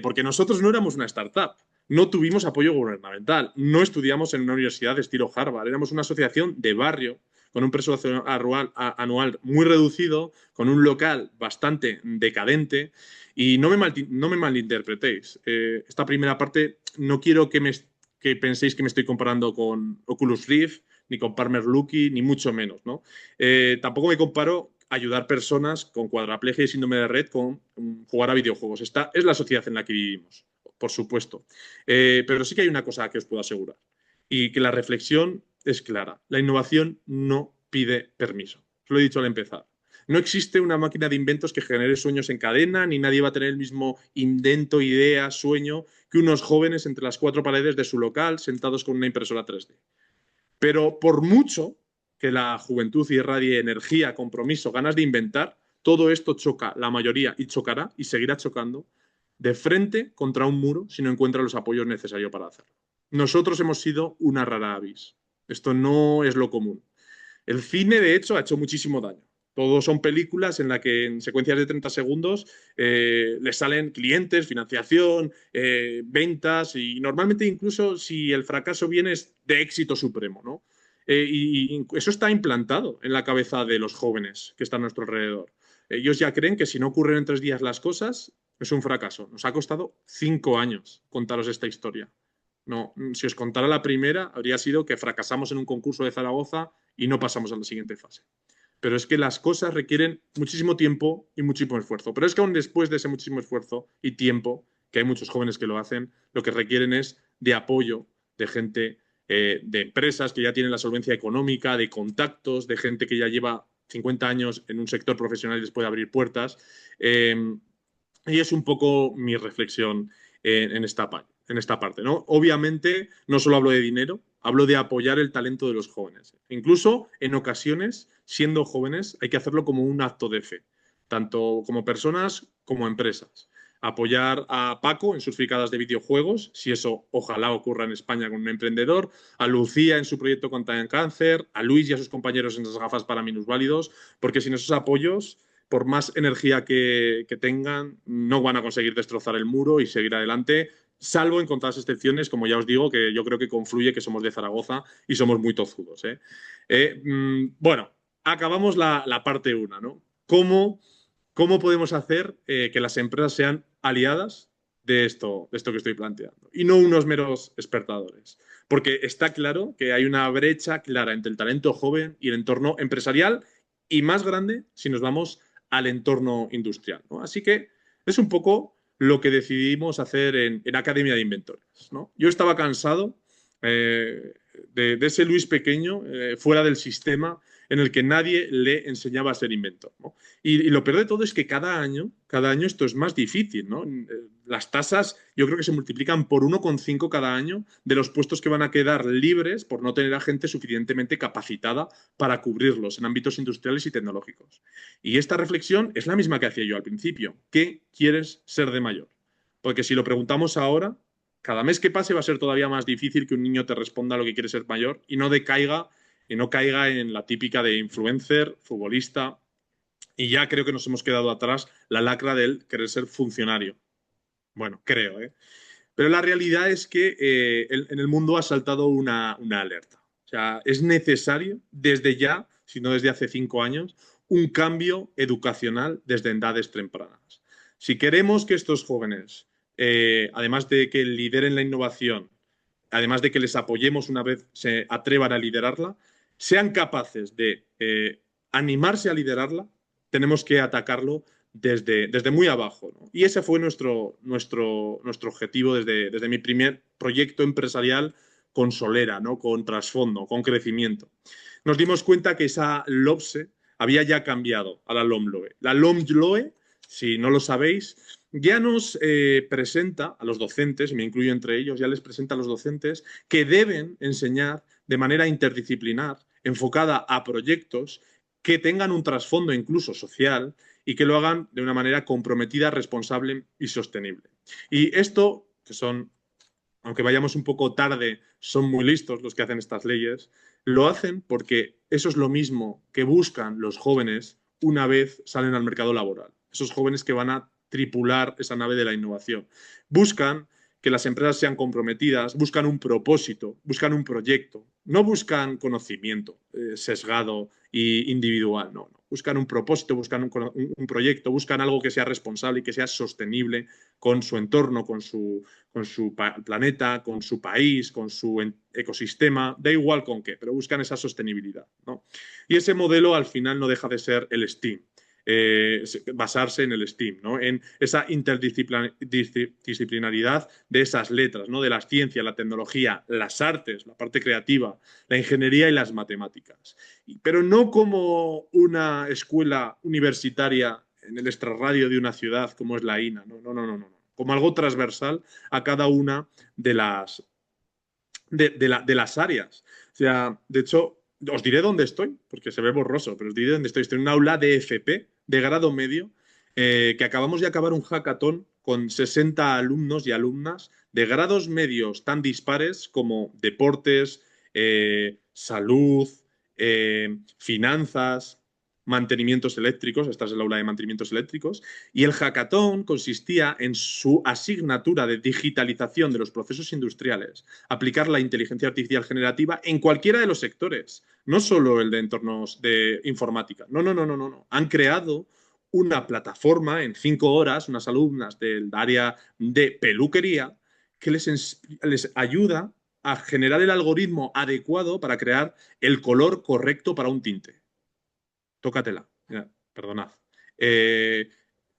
Porque nosotros no éramos una startup, no tuvimos apoyo gubernamental, no estudiamos en una universidad de estilo Harvard, éramos una asociación de barrio con un presupuesto anual muy reducido, con un local bastante decadente. Y no me malinterpretéis. Esta primera parte no quiero que penséis que me estoy comparando con Oculus Rift, ni con Palmer Luckey, ni mucho menos, ¿no? Tampoco me comparo ayudar personas con cuadraplegia y síndrome de Rett con jugar a videojuegos. Esta es la sociedad en la que vivimos, por supuesto. Pero sí que hay una cosa que os puedo asegurar, y que la reflexión es clara. La innovación no pide permiso. Os lo he dicho al empezar. No existe una máquina de inventos que genere sueños en cadena, ni nadie va a tener el mismo invento, idea, sueño que unos jóvenes entre las 4 paredes de su local sentados con una impresora 3D. Pero por mucho que la juventud irradie energía, compromiso, ganas de inventar, todo esto choca, la mayoría, y chocará y seguirá chocando de frente contra un muro si no encuentra los apoyos necesarios para hacerlo. Nosotros hemos sido una rara avis. Esto no es lo común. El cine, de hecho, ha hecho muchísimo daño. Todos son películas en las que en secuencias de 30 segundos les salen clientes, financiación, ventas, y normalmente incluso si el fracaso viene es de éxito supremo, ¿no? Y eso está implantado en la cabeza de los jóvenes que están a nuestro alrededor. Ellos ya creen que si no ocurren en 3 días las cosas, es un fracaso. Nos ha costado 5 años contaros esta historia. No, si os contara la primera, habría sido que fracasamos en un concurso de Zaragoza y no pasamos a la siguiente fase. Pero es que las cosas requieren muchísimo tiempo y muchísimo esfuerzo. Pero es que aún después de ese muchísimo esfuerzo y tiempo, que hay muchos jóvenes que lo hacen, lo que requieren es de apoyo de gente, de empresas que ya tienen la solvencia económica, de contactos, de gente que ya lleva 50 años en un sector profesional y les puede abrir puertas. Y es un poco mi reflexión en esta parte, ¿no? Obviamente, no solo hablo de dinero, hablo de apoyar el talento de los jóvenes. Incluso, en ocasiones, siendo jóvenes, hay que hacerlo como un acto de fe, tanto como personas como empresas. Apoyar a Paco en sus fricadas de videojuegos, si eso ojalá ocurra en España con un emprendedor, a Lucía en su proyecto contra el cáncer, a Luis y a sus compañeros en las gafas para minusválidos, porque sin esos apoyos, por más energía que tengan, no van a conseguir destrozar el muro y seguir adelante, salvo en contadas excepciones, como ya os digo, que yo creo que confluye que somos de Zaragoza y somos muy tozudos. Bueno, acabamos la parte 1, ¿no? ¿Cómo podemos hacer que las empresas sean aliadas de esto que estoy planteando y no unos meros espectadores? Porque está claro que hay una brecha clara entre el talento joven y el entorno empresarial y más grande si nos vamos al entorno industrial, ¿no? Así que es un poco lo que decidimos hacer en Academia de Inventores, ¿no? Yo estaba cansado de ese Luis pequeño fuera del sistema en el que nadie le enseñaba a ser inventor, ¿no? Y lo peor de todo es que cada año esto es más difícil, ¿no? Las tasas yo creo que se multiplican por 1,5 cada año de los puestos que van a quedar libres por no tener a gente suficientemente capacitada para cubrirlos en ámbitos industriales y tecnológicos. Y esta reflexión es la misma que hacía yo al principio. ¿Qué quieres ser de mayor? Porque si lo preguntamos ahora, cada mes que pase va a ser todavía más difícil que un niño te responda lo que quiere ser mayor y no caiga en la típica de influencer, futbolista, y ya creo que nos hemos quedado atrás la lacra del querer ser funcionario. Bueno, creo, ¿eh? Pero la realidad es que en el mundo ha saltado una alerta. O sea, es necesario desde ya, si no desde hace 5 años, un cambio educacional desde edades tempranas. Si queremos que estos jóvenes, además de que lideren la innovación, además de que les apoyemos una vez se atrevan a liderarla, sean capaces de animarse a liderarla, tenemos que atacarlo desde muy abajo, ¿no? Y ese fue nuestro objetivo desde mi primer proyecto empresarial con solera, ¿no? Con trasfondo, con crecimiento. Nos dimos cuenta que esa LOPSE había ya cambiado a la LOMLOE. La LOMLOE, si no lo sabéis, ya nos presenta a los docentes, y me incluyo entre ellos, ya les presenta a los docentes que deben enseñar de manera interdisciplinar, enfocada a proyectos que tengan un trasfondo incluso social y que lo hagan de una manera comprometida, responsable y sostenible. Y esto, que son, aunque vayamos un poco tarde, son muy listos los que hacen estas leyes, lo hacen porque eso es lo mismo que buscan los jóvenes una vez salen al mercado laboral. Esos jóvenes que van a tripular esa nave de la innovación. Buscan que las empresas sean comprometidas, buscan un propósito, buscan un proyecto, no buscan conocimiento sesgado e individual, no. Buscan un propósito, buscan un proyecto, buscan algo que sea responsable y que sea sostenible con su entorno, con su planeta, con su país, con su ecosistema, da igual con qué, pero buscan esa sostenibilidad, ¿no? Y ese modelo al final no deja de ser el STEAM. Basarse en el STEAM, ¿no? En esa interdisciplinaridad de esas letras, ¿no? De las ciencias, la tecnología, las artes, la parte creativa, la ingeniería y las matemáticas. Pero no como una escuela universitaria en el extrarradio de una ciudad como es la INA, no. Como algo transversal a cada una de las áreas. O sea, de hecho, os diré dónde estoy, porque se ve borroso, pero os diré dónde estoy. Estoy en un aula de FP, de grado medio, que acabamos de acabar un hackathon con 60 alumnos y alumnas de grados medios tan dispares como deportes, salud, finanzas, mantenimientos eléctricos. Esta es el aula de mantenimientos eléctricos. Y el hackathon consistía en su asignatura de digitalización de los procesos industriales, aplicar la inteligencia artificial generativa en cualquiera de los sectores, no solo el de entornos de informática. No. Han creado una plataforma en 5 horas, unas alumnas del área de peluquería, que les ayuda a generar el algoritmo adecuado para crear el color correcto para un tinte. Tócatela, perdonad.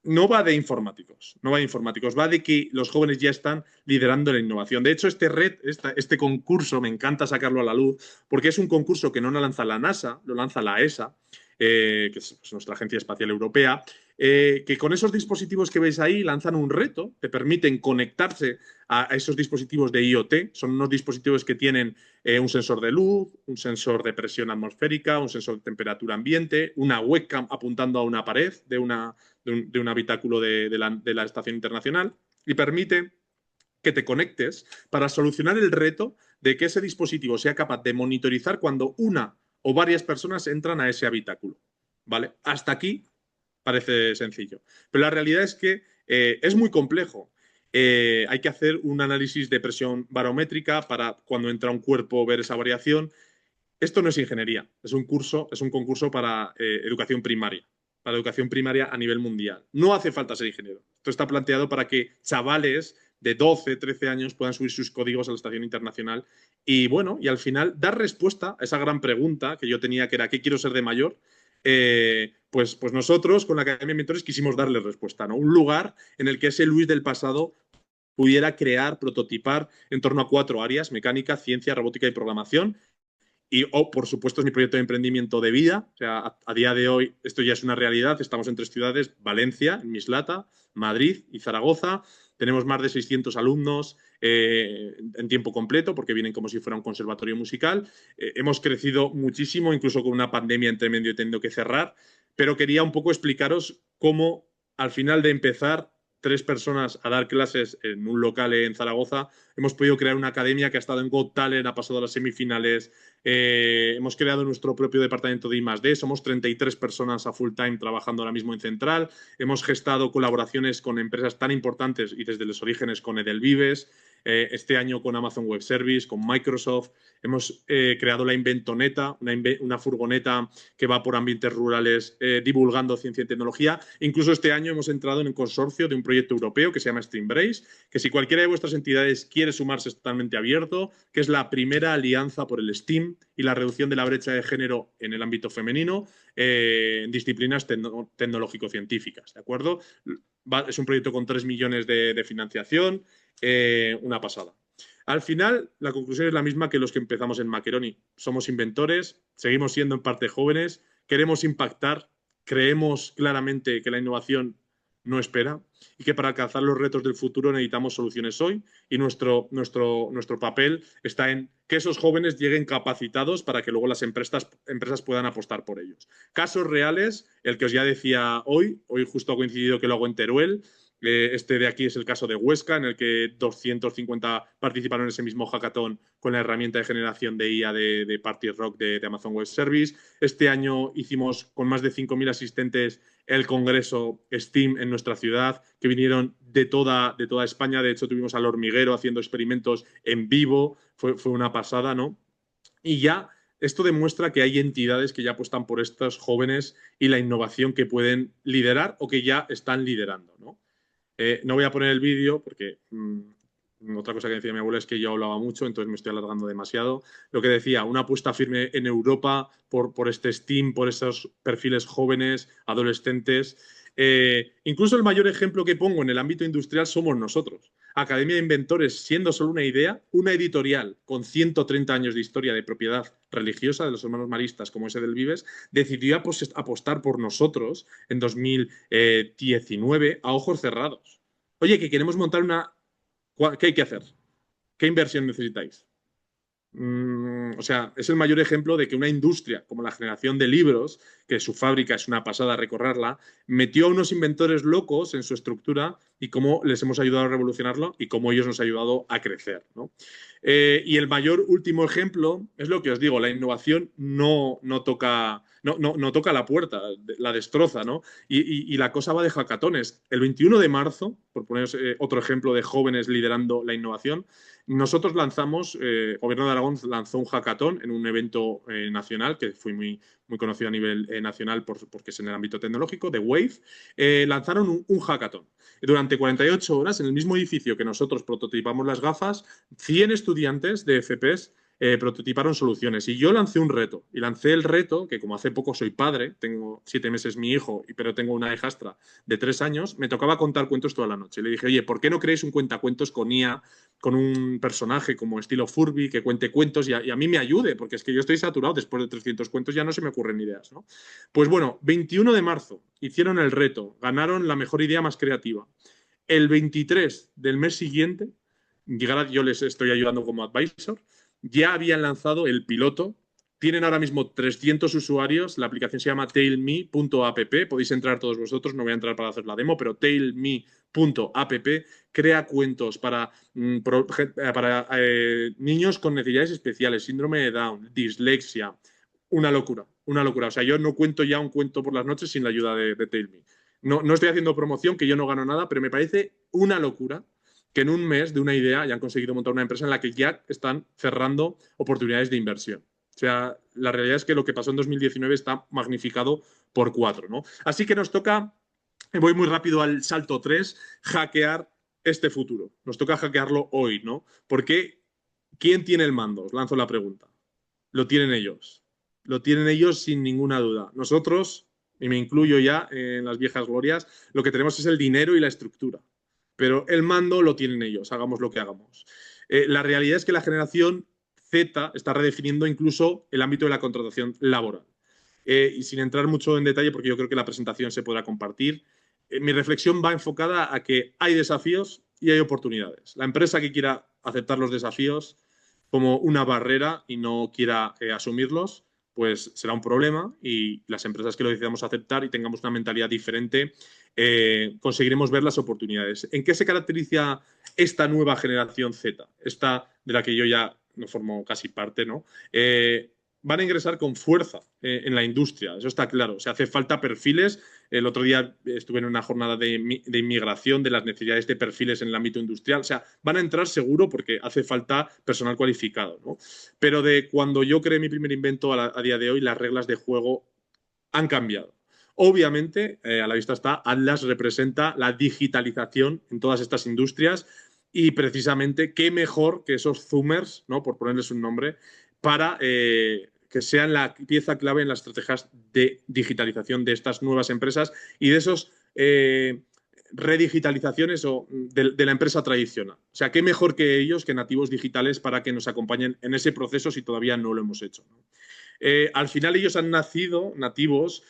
No va de informáticos, va de que los jóvenes ya están liderando la innovación. De hecho, este concurso, me encanta sacarlo a la luz, porque es un concurso que no lo lanza la NASA, lo lanza la ESA, que es nuestra Agencia Espacial Europea, que con esos dispositivos que veis ahí lanzan un reto, te permiten conectarse a esos dispositivos de IoT. Son unos dispositivos que tienen un sensor de luz, un sensor de presión atmosférica, un sensor de temperatura ambiente, una webcam apuntando a una pared de un habitáculo de la Estación Internacional, y permite que te conectes para solucionar el reto de que ese dispositivo sea capaz de monitorizar cuando una o varias personas entran a ese habitáculo. ¿Vale? Hasta aquí parece sencillo. Pero la realidad es que es muy complejo. Hay que hacer un análisis de presión barométrica para cuando entra un cuerpo ver esa variación. Esto no es ingeniería, es un concurso para educación primaria, para educación primaria a nivel mundial. No hace falta ser ingeniero. Esto está planteado para que chavales de 12, 13 años puedan subir sus códigos a la Estación Internacional y, bueno, y al final dar respuesta a esa gran pregunta que yo tenía, que era ¿qué quiero ser de mayor? Pues nosotros con la Academia de Mentores quisimos darle respuesta, ¿no? Un lugar en el que ese Luis del pasado pudiera crear, prototipar en torno a 4 áreas: mecánica, ciencia, robótica y programación. Y, por supuesto, es mi proyecto de emprendimiento de vida. O sea, a día de hoy esto ya es una realidad. Estamos en 3 ciudades: Valencia, en Mislata, Madrid y Zaragoza. Tenemos más de 600 alumnos en tiempo completo, porque vienen como si fuera un conservatorio musical. Hemos crecido muchísimo, incluso con una pandemia entre medio y teniendo que cerrar. Pero quería un poco explicaros cómo, al final de empezar 3 personas a dar clases en un local en Zaragoza, hemos podido crear una academia que ha estado en Got Talent, ha pasado a las semifinales. Hemos creado nuestro propio departamento de I+D. Somos 33 personas a full time trabajando ahora mismo en Central. Hemos gestado colaboraciones con empresas tan importantes y desde los orígenes con Edelvives. Este año con Amazon Web Service, con Microsoft. Hemos creado la Inventoneta, una furgoneta que va por ambientes rurales divulgando ciencia y tecnología. Incluso este año hemos entrado en un consorcio de un proyecto europeo que se llama Streambrace, que si cualquiera de vuestras entidades quiere sumarse, es totalmente abierto, que es la primera alianza por el STEAM y la reducción de la brecha de género en el ámbito femenino en disciplinas tecnológico-científicas, ¿de acuerdo? Es un proyecto con 3 millones de financiación, una pasada. Al final, la conclusión es la misma que los que empezamos en Maccheroni. Somos inventores, seguimos siendo en parte jóvenes, queremos impactar, creemos claramente que la innovación no espera y que para alcanzar los retos del futuro necesitamos soluciones hoy, y nuestro papel está en que esos jóvenes lleguen capacitados para que luego las empresas puedan apostar por ellos. Casos reales, el que os ya decía hoy justo ha coincidido que lo hago en Teruel. Este de aquí es el caso de Huesca, en el que 250 participaron en ese mismo hackathon con la herramienta de generación de IA de Party Rock de Amazon Web Service. Este año hicimos con más de 5.000 asistentes el congreso STEAM en nuestra ciudad, que vinieron de toda España. De hecho, tuvimos al hormiguero haciendo experimentos en vivo. Fue una pasada, ¿no? Y ya esto demuestra que hay entidades que ya apuestan por estos jóvenes y la innovación que pueden liderar o que ya están liderando, ¿no? No voy a poner el vídeo porque otra cosa que decía mi abuela es que yo hablaba mucho, entonces me estoy alargando demasiado. Lo que decía, una apuesta firme en Europa por este STEAM, por esos perfiles jóvenes, adolescentes. Incluso el mayor ejemplo que pongo en el ámbito industrial somos nosotros. Academia de Inventores, siendo solo una idea, una editorial con 130 años de historia de propiedad religiosa de los hermanos maristas como ese del Vives, decidió apostar por nosotros en 2019 a ojos cerrados. Oye, que queremos montar una... ¿Qué hay que hacer? ¿Qué inversión necesitáis? O sea, es el mayor ejemplo de que una industria como la generación de libros, que su fábrica es una pasada recorrerla, metió a unos inventores locos en su estructura y cómo les hemos ayudado a revolucionarlo y cómo ellos nos han ayudado a crecer, ¿no? Y el mayor último ejemplo es lo que os digo, la innovación no toca la puerta, la destroza, ¿no? Y la cosa va de hackatones. El 21 de marzo, por poneros otro ejemplo de jóvenes liderando la innovación, nosotros lanzamos, Gobierno de Aragón lanzó un hackathon en un evento nacional que fue muy conocido a nivel nacional porque es en el ámbito tecnológico, de Wave. Lanzaron un hackathon. Durante 48 horas, en el mismo edificio que nosotros prototipamos las gafas, 100 estudiantes de FPs prototiparon soluciones. Y yo lancé un reto. Y lancé el reto, que como hace poco soy padre, tengo 7 meses mi hijo, pero tengo una hijastra de 3 años, me tocaba contar cuentos toda la noche. Le dije, oye, ¿por qué no creéis un cuentacuentos con IA, con un personaje como estilo Furby, que cuente cuentos y a mí me ayude? Porque es que yo estoy saturado, después de 300 cuentos ya no se me ocurren ideas, ¿no? Pues bueno, 21 de marzo hicieron el reto, ganaron la mejor idea más creativa. El 23 del mes siguiente, yo les estoy ayudando como advisor, ya habían lanzado el piloto. Tienen ahora mismo 300 usuarios. La aplicación se llama tailme.app. Podéis entrar todos vosotros. No voy a entrar para hacer la demo, pero tailme.app crea cuentos para niños con necesidades especiales, síndrome de Down, dislexia. Una locura, una locura. O sea, yo no cuento ya un cuento por las noches sin la ayuda de Tailme. No estoy haciendo promoción, que yo no gano nada, pero me parece una locura que en un mes de una idea hayan conseguido montar una empresa en la que ya están cerrando oportunidades de inversión. O sea, la realidad es que lo que pasó en 2019 está magnificado por 4, ¿no? Así que nos toca, voy muy rápido al salto 3, hackear este futuro. Nos toca hackearlo hoy, ¿no? Porque ¿quién tiene el mando? Os lanzo la pregunta. Lo tienen ellos. Lo tienen ellos sin ninguna duda. Nosotros, y me incluyo ya en las viejas glorias, lo que tenemos es el dinero y la estructura. Pero el mando lo tienen ellos, hagamos lo que hagamos. La realidad es que la generación Z está redefiniendo incluso el ámbito de la contratación laboral. Y sin entrar mucho en detalle, porque yo creo que la presentación se podrá compartir, mi reflexión va enfocada a que hay desafíos y hay oportunidades. La empresa que quiera aceptar los desafíos como una barrera y no quiera asumirlos, pues será un problema, y las empresas que lo decidamos aceptar y tengamos una mentalidad diferente, conseguiremos ver las oportunidades. ¿En qué se caracteriza esta nueva generación Z? Esta de la que yo ya no formo casi parte, ¿no? Van a ingresar con fuerza en la industria, eso está claro. O sea, hace falta perfiles. El otro día estuve en una jornada de inmigración de las necesidades de perfiles en el ámbito industrial. O sea, van a entrar seguro porque hace falta personal cualificado, ¿no? Pero de cuando yo creé mi primer invento a día de hoy, las reglas de juego han cambiado. Obviamente, a la vista está, Atlas representa la digitalización en todas estas industrias, y precisamente qué mejor que esos Zoomers, ¿no? Por ponerles un nombre, para que sean la pieza clave en las estrategias de digitalización de estas nuevas empresas y de esos redigitalizaciones de la empresa tradicional. O sea, qué mejor que ellos, que nativos digitales, para que nos acompañen en ese proceso si todavía no lo hemos hecho, ¿no? Al final ellos han nacido nativos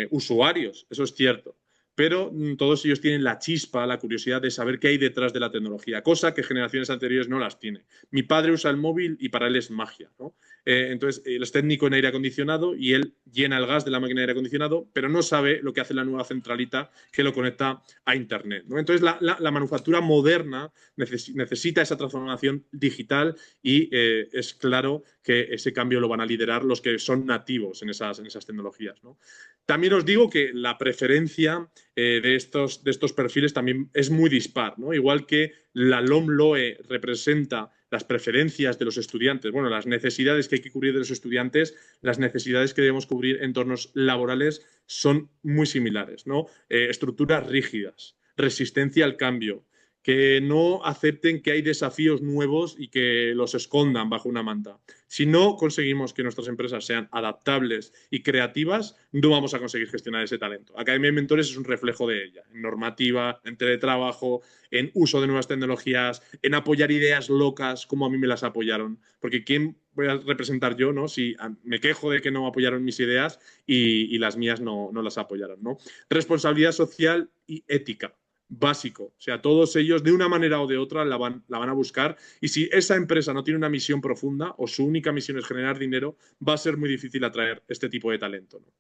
usuarios, eso es cierto, pero todos ellos tienen la chispa, la curiosidad de saber qué hay detrás de la tecnología, cosa que generaciones anteriores no las tiene. Mi padre usa el móvil y para él es magia, ¿no? Entonces, él es técnico en aire acondicionado y él llena el gas de la máquina de aire acondicionado, pero no sabe lo que hace la nueva centralita que lo conecta a Internet, ¿no? Entonces, la manufactura moderna necesita esa transformación digital y es claro que ese cambio lo van a liderar los que son nativos en esas tecnologías, ¿no? También os digo que la preferencia de estos perfiles también es muy dispar, ¿no? Igual que la LOMLOE representa las preferencias de los estudiantes, bueno, las necesidades que hay que cubrir de los estudiantes, las necesidades que debemos cubrir en entornos laborales son muy similares, ¿no? Estructuras rígidas, resistencia al cambio, que no acepten que hay desafíos nuevos y que los escondan bajo una manta. Si no conseguimos que nuestras empresas sean adaptables y creativas, no vamos a conseguir gestionar ese talento. Academia de Mentores es un reflejo de ella, en normativa, en teletrabajo, en uso de nuevas tecnologías, en apoyar ideas locas como a mí me las apoyaron. Porque ¿quién voy a representar yo, ¿no? Si me quejo de que no apoyaron mis ideas y las mías no las apoyaron, ¿no? Responsabilidad social y ética. Básico. O sea, todos ellos, de una manera o de otra, la van a buscar. Y si esa empresa no tiene una misión profunda o su única misión es generar dinero, va a ser muy difícil atraer este tipo de talento, ¿no?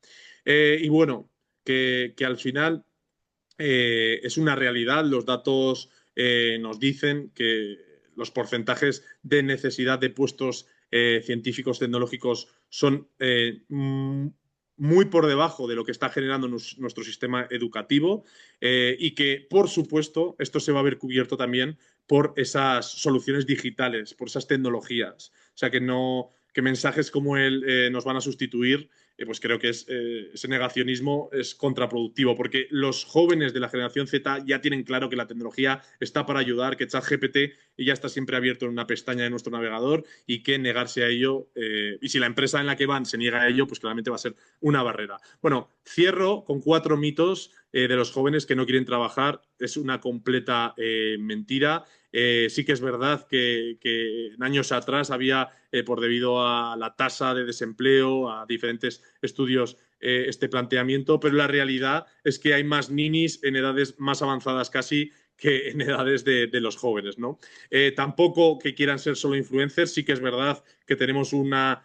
Y bueno, que al final es una realidad. Los datos nos dicen que los porcentajes de necesidad de puestos científicos tecnológicos son muy por debajo de lo que está generando nuestro sistema educativo, y que, por supuesto, esto se va a ver cubierto también por esas soluciones digitales, por esas tecnologías. O sea, que mensajes como el nos van a sustituir pues creo que ese negacionismo es contraproductivo, porque los jóvenes de la generación Z ya tienen claro que la tecnología está para ayudar, que ChatGPT ya está siempre abierto en una pestaña de nuestro navegador y que negarse a ello, y si la empresa en la que van se niega a ello, pues claramente va a ser una barrera. Bueno, cierro con 4 mitos de los jóvenes que no quieren trabajar. Es una completa mentira. Sí que es verdad que en años atrás había, por debido a la tasa de desempleo, a diferentes estudios, este planteamiento, pero la realidad es que hay más ninis en edades más avanzadas casi que en edades de los jóvenes, ¿no? Tampoco que quieran ser solo influencers, sí que es verdad que tenemos una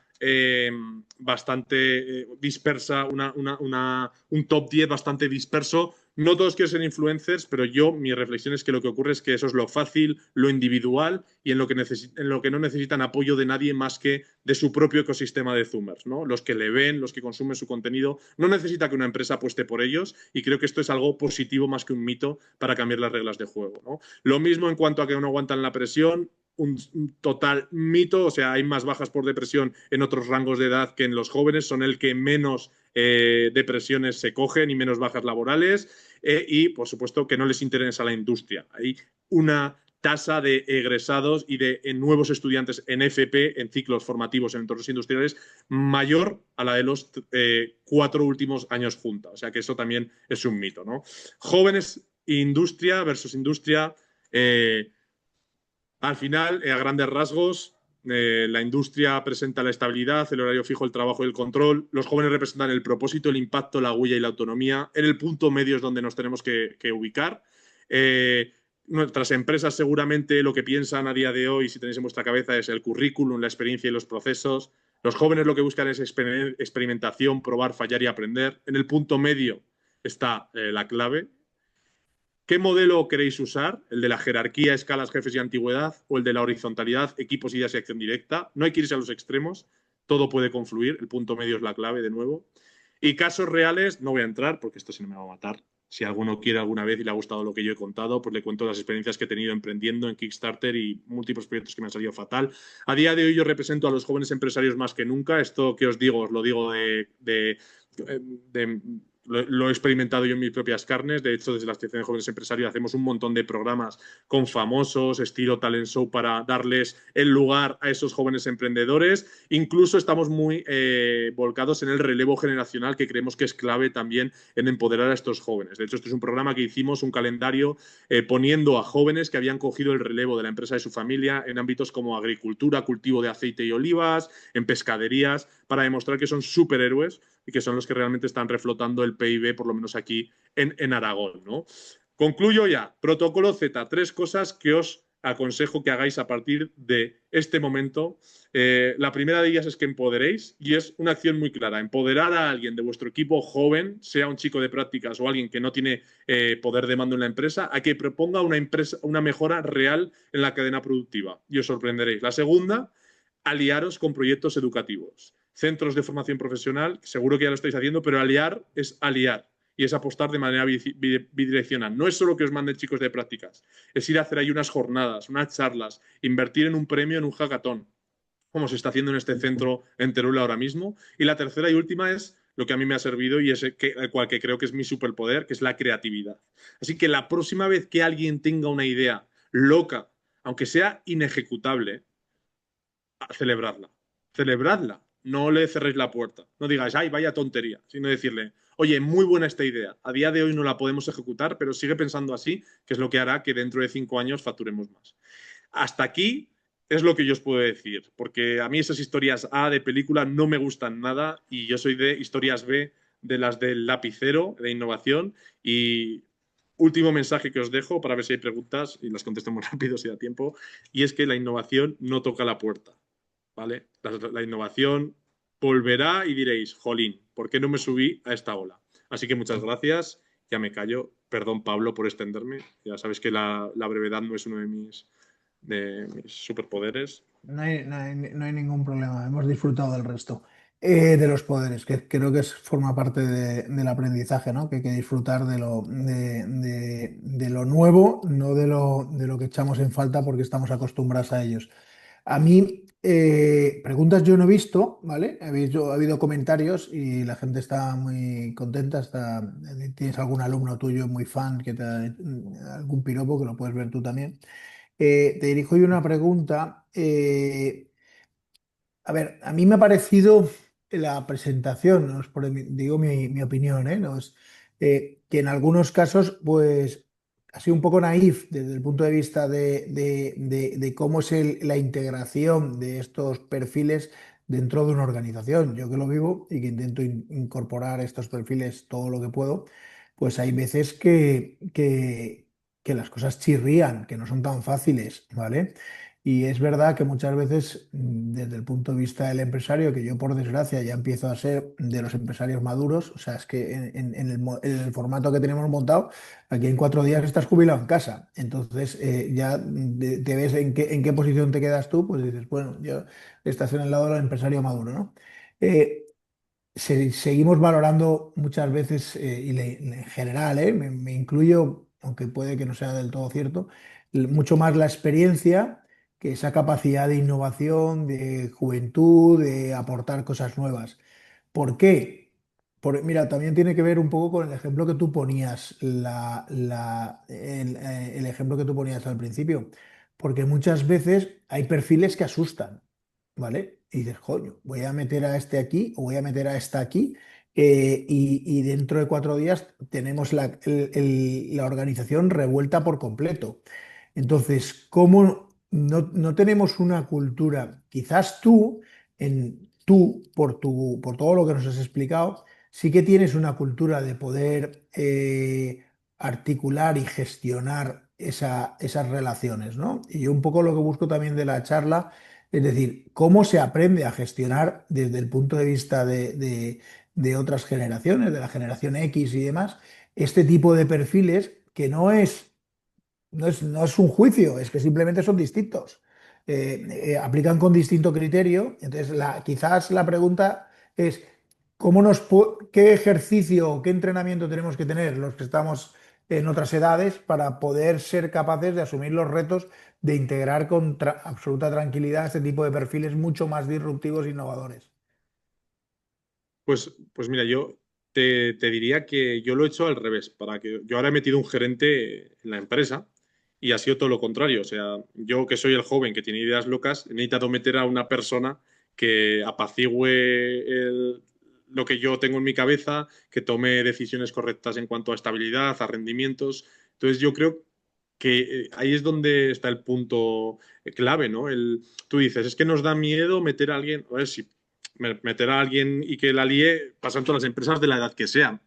bastante dispersa, un top 10 bastante disperso. No todos quieren ser influencers, pero mi reflexión es que lo que ocurre es que eso es lo fácil, lo individual y en lo que no necesitan apoyo de nadie más que de su propio ecosistema de Zoomers, ¿no? Los que le ven, los que consumen su contenido, no necesita que una empresa apueste por ellos y creo que esto es algo positivo más que un mito para cambiar las reglas de juego, ¿no? Lo mismo en cuanto a que no aguantan la presión, un total mito, o sea, hay más bajas por depresión en otros rangos de edad que en los jóvenes, son el que menos depresiones se cogen y menos bajas laborales, y por supuesto que no les interesa la industria. Hay una tasa de egresados y de nuevos estudiantes en FP, en ciclos formativos en entornos industriales, mayor a la de los 4 últimos años juntos. O sea que eso también es un mito, ¿no? Jóvenes, industria versus industria. Al final, a grandes rasgos, la industria presenta la estabilidad, el horario fijo, el trabajo y el control. Los jóvenes representan el propósito, el impacto, la huella y la autonomía. En el punto medio es donde nos tenemos que ubicar. Nuestras empresas seguramente lo que piensan a día de hoy, si tenéis en vuestra cabeza, es el currículum, la experiencia y los procesos. Los jóvenes lo que buscan es experimentación, probar, fallar y aprender. En el punto medio está la clave. ¿Qué modelo queréis usar? ¿El de la jerarquía, escalas, jefes y antigüedad? ¿O el de la horizontalidad, equipos, ideas y acción directa? No hay que irse a los extremos, todo puede confluir, el punto medio es la clave de nuevo. Y casos reales, no voy a entrar porque esto sí no me va a matar. Si alguno quiere alguna vez y le ha gustado lo que yo he contado, pues le cuento las experiencias que he tenido emprendiendo en Kickstarter y múltiples proyectos que me han salido fatal. A día de hoy yo represento a los jóvenes empresarios más que nunca. Esto que os digo, os lo digo de lo he experimentado yo en mis propias carnes. De hecho, desde la Asociación de Jóvenes Empresarios hacemos un montón de programas con famosos, estilo talent show, para darles el lugar a esos jóvenes emprendedores. Incluso estamos muy volcados en el relevo generacional, que creemos que es clave también en empoderar a estos jóvenes. De hecho, este es un programa que hicimos, un calendario, poniendo a jóvenes que habían cogido el relevo de la empresa de su familia en ámbitos como agricultura, cultivo de aceite y olivas, en pescaderías, para demostrar que son superhéroes y que son los que realmente están reflotando el PIB, por lo menos aquí en Aragón, ¿no? Concluyo ya. Protocolo Z. 3 cosas que os aconsejo que hagáis a partir de este momento. La primera de ellas es que empoderéis, y es una acción muy clara. Empoderar a alguien de vuestro equipo joven, sea un chico de prácticas o alguien que no tiene poder de mando en la empresa, a que proponga una mejora real en la cadena productiva. Y os sorprenderéis. La segunda, aliaros con proyectos educativos. Centros de formación profesional, seguro que ya lo estáis haciendo, pero aliar es aliar y es apostar de manera bidireccional. No es solo que os manden chicos de prácticas, es ir a hacer ahí unas jornadas, unas charlas, invertir en un premio, en un hackathon, como se está haciendo en este centro en Teruel ahora mismo. Y la tercera y última es lo que a mí me ha servido y es el cual que creo que es mi superpoder, que es la creatividad. Así que la próxima vez que alguien tenga una idea loca, aunque sea inejecutable, celebradla. Celebradla. No le cerréis la puerta. No digáis, ay, vaya tontería, sino decirle, oye, muy buena esta idea. A día de hoy no la podemos ejecutar, pero sigue pensando así, que es lo que hará que dentro de 5 años facturemos más. Hasta aquí es lo que yo os puedo decir, porque a mí esas historias A de película no me gustan nada y yo soy de historias B, de las del lapicero, de innovación. Y último mensaje que os dejo para ver si hay preguntas y las contestemos rápido si da tiempo, y es que la innovación no toca la puerta. ¿Vale? La innovación volverá y diréis, jolín, ¿por qué no me subí a esta ola? Así que muchas gracias, ya me callo. Perdón, Pablo, por extenderme. Ya sabes que la brevedad no es uno de mis superpoderes. No hay ningún problema, hemos disfrutado del resto. De los poderes, que creo que forma parte del aprendizaje, ¿no? Que hay que disfrutar de lo nuevo, no de lo que echamos en falta porque estamos acostumbrados a ellos. A mí, preguntas yo no he visto, ¿vale? Ha habido comentarios y la gente está muy contenta. Tienes algún alumno tuyo muy fan que te da algún piropo que lo puedes ver tú también. Te dirijo yo una pregunta. A ver, a mí me ha parecido la presentación, no es digo mi opinión, ¿eh? No es, que en algunos casos, pues, ha sido un poco naif desde el punto de vista de cómo es la integración de estos perfiles dentro de una organización. Yo que lo vivo y que intento incorporar estos perfiles todo lo que puedo, pues hay veces que las cosas chirrían, que no son tan fáciles, ¿vale? Y es verdad que muchas veces, desde el punto de vista del empresario, que yo por desgracia ya empiezo a ser de los empresarios maduros, o sea, es que en el formato que tenemos montado, aquí en 4 días estás jubilado en casa. Entonces, ya te ves en qué posición te quedas tú, pues dices, bueno, yo estás en el lado del empresario maduro, ¿no? Eh, seguimos valorando muchas veces, en general, me incluyo, aunque puede que no sea del todo cierto, mucho más la experiencia que esa capacidad de innovación, de juventud, de aportar cosas nuevas. ¿Por qué? Mira, también tiene que ver un poco con el ejemplo que tú ponías, el ejemplo que tú ponías al principio, porque muchas veces hay perfiles que asustan. ¿Vale? Y dices, coño, voy a meter a este aquí o voy a meter a esta aquí, y dentro de 4 días tenemos la organización revuelta por completo. Entonces, ¿cómo no tenemos una cultura? Quizás tú, por todo lo que nos has explicado, sí que tienes una cultura de poder articular y gestionar esas relaciones, ¿no? Y yo un poco lo que busco también de la charla, es decir, cómo se aprende a gestionar desde el punto de vista de otras generaciones, de la generación X y demás, este tipo de perfiles que no es un juicio, es que simplemente son distintos. Aplican con distinto criterio. Entonces, quizás la pregunta es, ¿qué ejercicio o qué entrenamiento tenemos que tener los que estamos en otras edades para poder ser capaces de asumir los retos de integrar con absoluta tranquilidad este tipo de perfiles mucho más disruptivos e innovadores? Pues mira, yo te diría que yo lo he hecho al revés, para que yo ahora he metido un gerente en la empresa y ha sido todo lo contrario. O sea, yo que soy el joven que tiene ideas locas, he necesitado meter a una persona que apacigüe lo que yo tengo en mi cabeza, que tome decisiones correctas en cuanto a estabilidad, a rendimientos. Entonces yo creo que ahí es donde está el punto clave, ¿no? Tú dices, es que nos da miedo meter a alguien, a ver, si meter a alguien y que la líe pasa en todas las empresas de la edad que sea.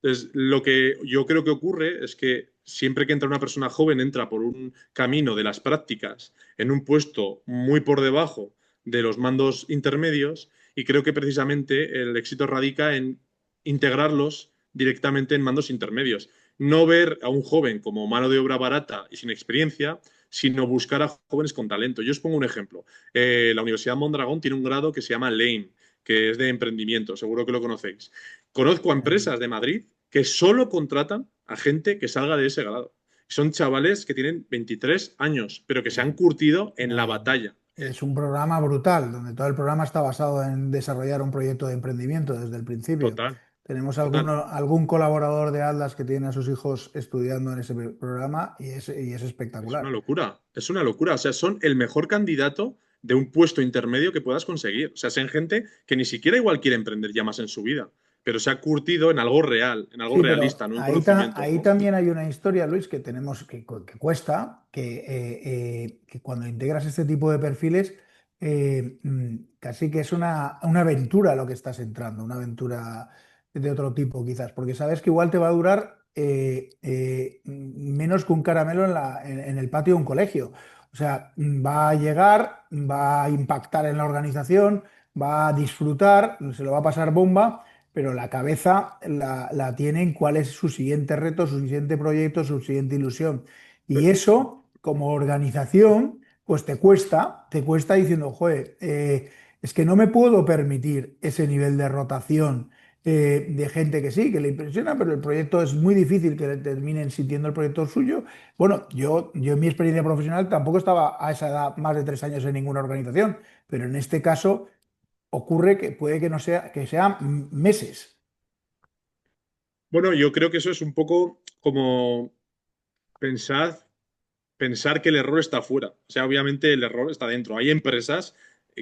Entonces, lo que yo creo que ocurre es que siempre que entra una persona joven, entra por un camino de las prácticas en un puesto muy por debajo de los mandos intermedios y creo que precisamente el éxito radica en integrarlos directamente en mandos intermedios. No ver a un joven como mano de obra barata y sin experiencia, sino buscar a jóvenes con talento. Yo os pongo un ejemplo. La Universidad Mondragón tiene un grado que se llama LAME, que es de emprendimiento, seguro que lo conocéis. Conozco a empresas de Madrid que solo contratan a gente que salga de ese grado. Son chavales que tienen 23 años, pero que se han curtido en la No, batalla. es un programa brutal, donde todo el programa está basado en desarrollar un proyecto de emprendimiento desde el principio. Total, Tenemos total. algún colaborador de Atlas que tiene a sus hijos estudiando en ese programa y es Es una espectacular. locura, es una locura. O sea, son el mejor candidato de un puesto intermedio que puedas conseguir. O sea, son gente que ni siquiera igual quiere emprender ya más en su vida, pero se ha curtido en algo real, en algo Sí, pero realista, no en ahí, conocimiento. ahí también hay una historia, Luis, que tenemos que cuesta, que cuando integras este tipo de perfiles, casi que es una aventura lo que estás entrando, una aventura de otro tipo quizás, porque sabes que igual te va a durar menos que un caramelo en el patio de un colegio. O sea, va a llegar, va a impactar en la organización, va a disfrutar, se lo va a pasar bomba, pero la cabeza la tiene en cuál es su siguiente reto, su siguiente proyecto, su siguiente ilusión. Y eso, como organización, pues te cuesta diciendo, joder, es que no me puedo permitir ese nivel de rotación de gente que sí, que le impresiona, pero el proyecto es muy difícil que terminen sintiendo el proyecto suyo. Bueno, yo en mi experiencia profesional tampoco estaba a esa edad más de 3 años en ninguna organización, pero en este caso ocurre que puede que no sea, que sean meses. Bueno, yo creo que eso es un poco como pensad pensar que el error está fuera. O sea, obviamente el error está dentro. Hay empresas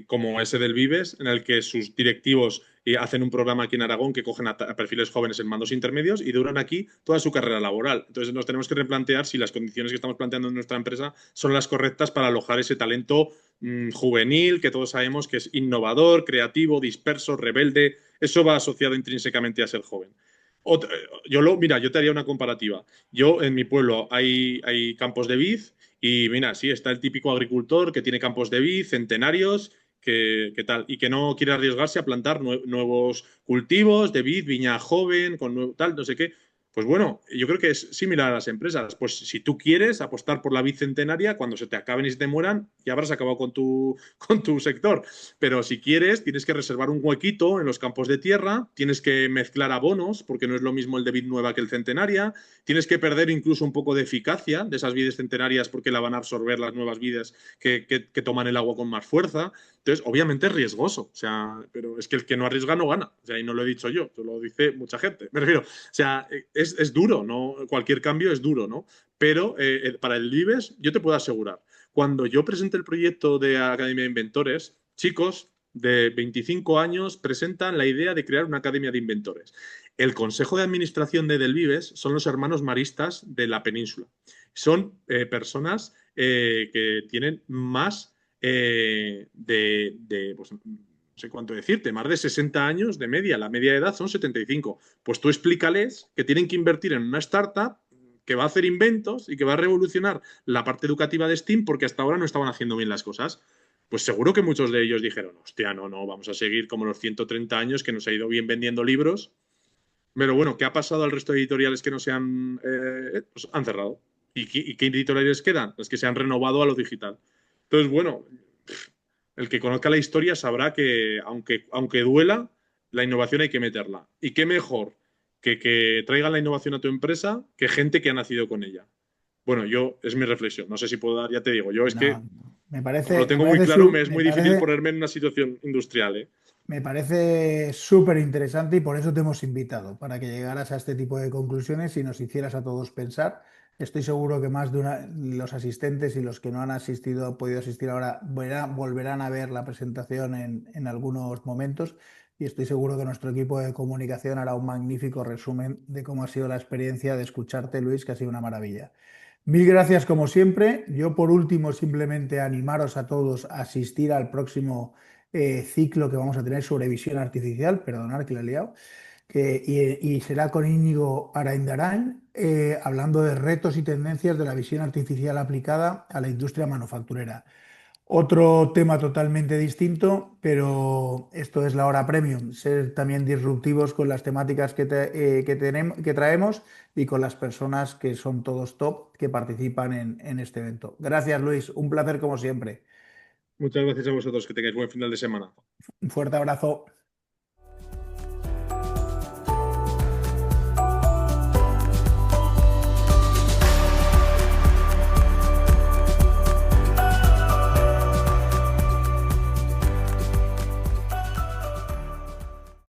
como ese del Vives, en el que sus directivos hacen un programa aquí en Aragón que cogen a perfiles jóvenes en mandos intermedios y duran aquí toda su carrera laboral. Entonces nos tenemos que replantear si las condiciones que estamos planteando en nuestra empresa son las correctas para alojar ese talento juvenil, que todos sabemos que es innovador, creativo, disperso, rebelde. Eso va asociado intrínsecamente a ser joven. Mira, yo te haría una comparativa. Yo en mi pueblo hay campos de vid y mira, sí, está el típico agricultor que tiene campos de vid, centenarios, que tal, y que no quiere arriesgarse a plantar nuevos cultivos de vid, viña joven, con tal, no sé qué. Pues bueno, yo creo que es similar a las empresas. Pues si tú quieres apostar por la vid centenaria, cuando se te acaben y se te mueran, ya habrás acabado con tu sector. Pero si quieres, tienes que reservar un huequito en los campos de tierra, tienes que mezclar abonos, porque no es lo mismo el de vid nueva que el centenaria, tienes que perder incluso un poco de eficacia de esas vides centenarias porque la van a absorber las nuevas vides que toman el agua con más fuerza. Entonces, obviamente es riesgoso, o sea, pero es que el que no arriesga no gana. O sea, y no lo he dicho yo, lo dice mucha gente. Me refiero, o sea, es duro, ¿no? Cualquier cambio es duro, ¿no? Pero para el Vives, yo te puedo asegurar, cuando yo presenté el proyecto de Academia de Inventores, chicos de 25 años presentan la idea de crear una academia de inventores. El consejo de administración de Delvives son los hermanos maristas de la península. Son personas que tienen más pues, no sé cuánto decirte, más de 60 años de media. La media de edad son 75. Pues tú explícales que tienen que invertir en una startup que va a hacer inventos y que va a revolucionar la parte educativa de STEAM porque hasta ahora no estaban haciendo bien las cosas. Pues seguro que muchos de ellos dijeron, hostia, no, no, vamos a seguir como los 130 años que nos ha ido bien vendiendo libros. Pero bueno, ¿qué ha pasado al resto de editoriales que no se han, pues han cerrado? ¿Y qué editoriales quedan? Las que se han renovado a lo digital. Entonces, bueno, el que conozca la historia sabrá que aunque duela, la innovación hay que meterla. ¿Y qué mejor que traigan la innovación a tu empresa que gente que ha nacido con ella? Bueno, es mi reflexión. No sé si puedo dar, ya te digo, yo es No, que, como lo me tengo muy parece, claro, me es me muy difícil parece, ponerme en una situación industrial, ¿eh? me parece súper interesante y por eso te hemos invitado, para que llegaras a este tipo de conclusiones y nos hicieras a todos pensar. Estoy seguro que más de los asistentes y los que no han asistido, han podido asistir ahora, volverán a ver la presentación en algunos momentos y estoy seguro que nuestro equipo de comunicación hará un magnífico resumen de cómo ha sido la experiencia de escucharte, Luis, que ha sido una maravilla. Mil gracias como siempre. Yo por último simplemente animaros a todos a asistir al próximo ciclo que vamos a tener sobre visión artificial, perdonad que lo he liado, y será con Íñigo Araindarán, hablando de retos y tendencias de la visión artificial aplicada a la industria manufacturera. Otro tema totalmente distinto, pero esto es la hora premium, ser también disruptivos con las temáticas que traemos y con las personas que son todos top que participan en este evento. Gracias, Luis, un placer como siempre. Muchas gracias a vosotros, que tengáis buen final de semana. Un fuerte abrazo.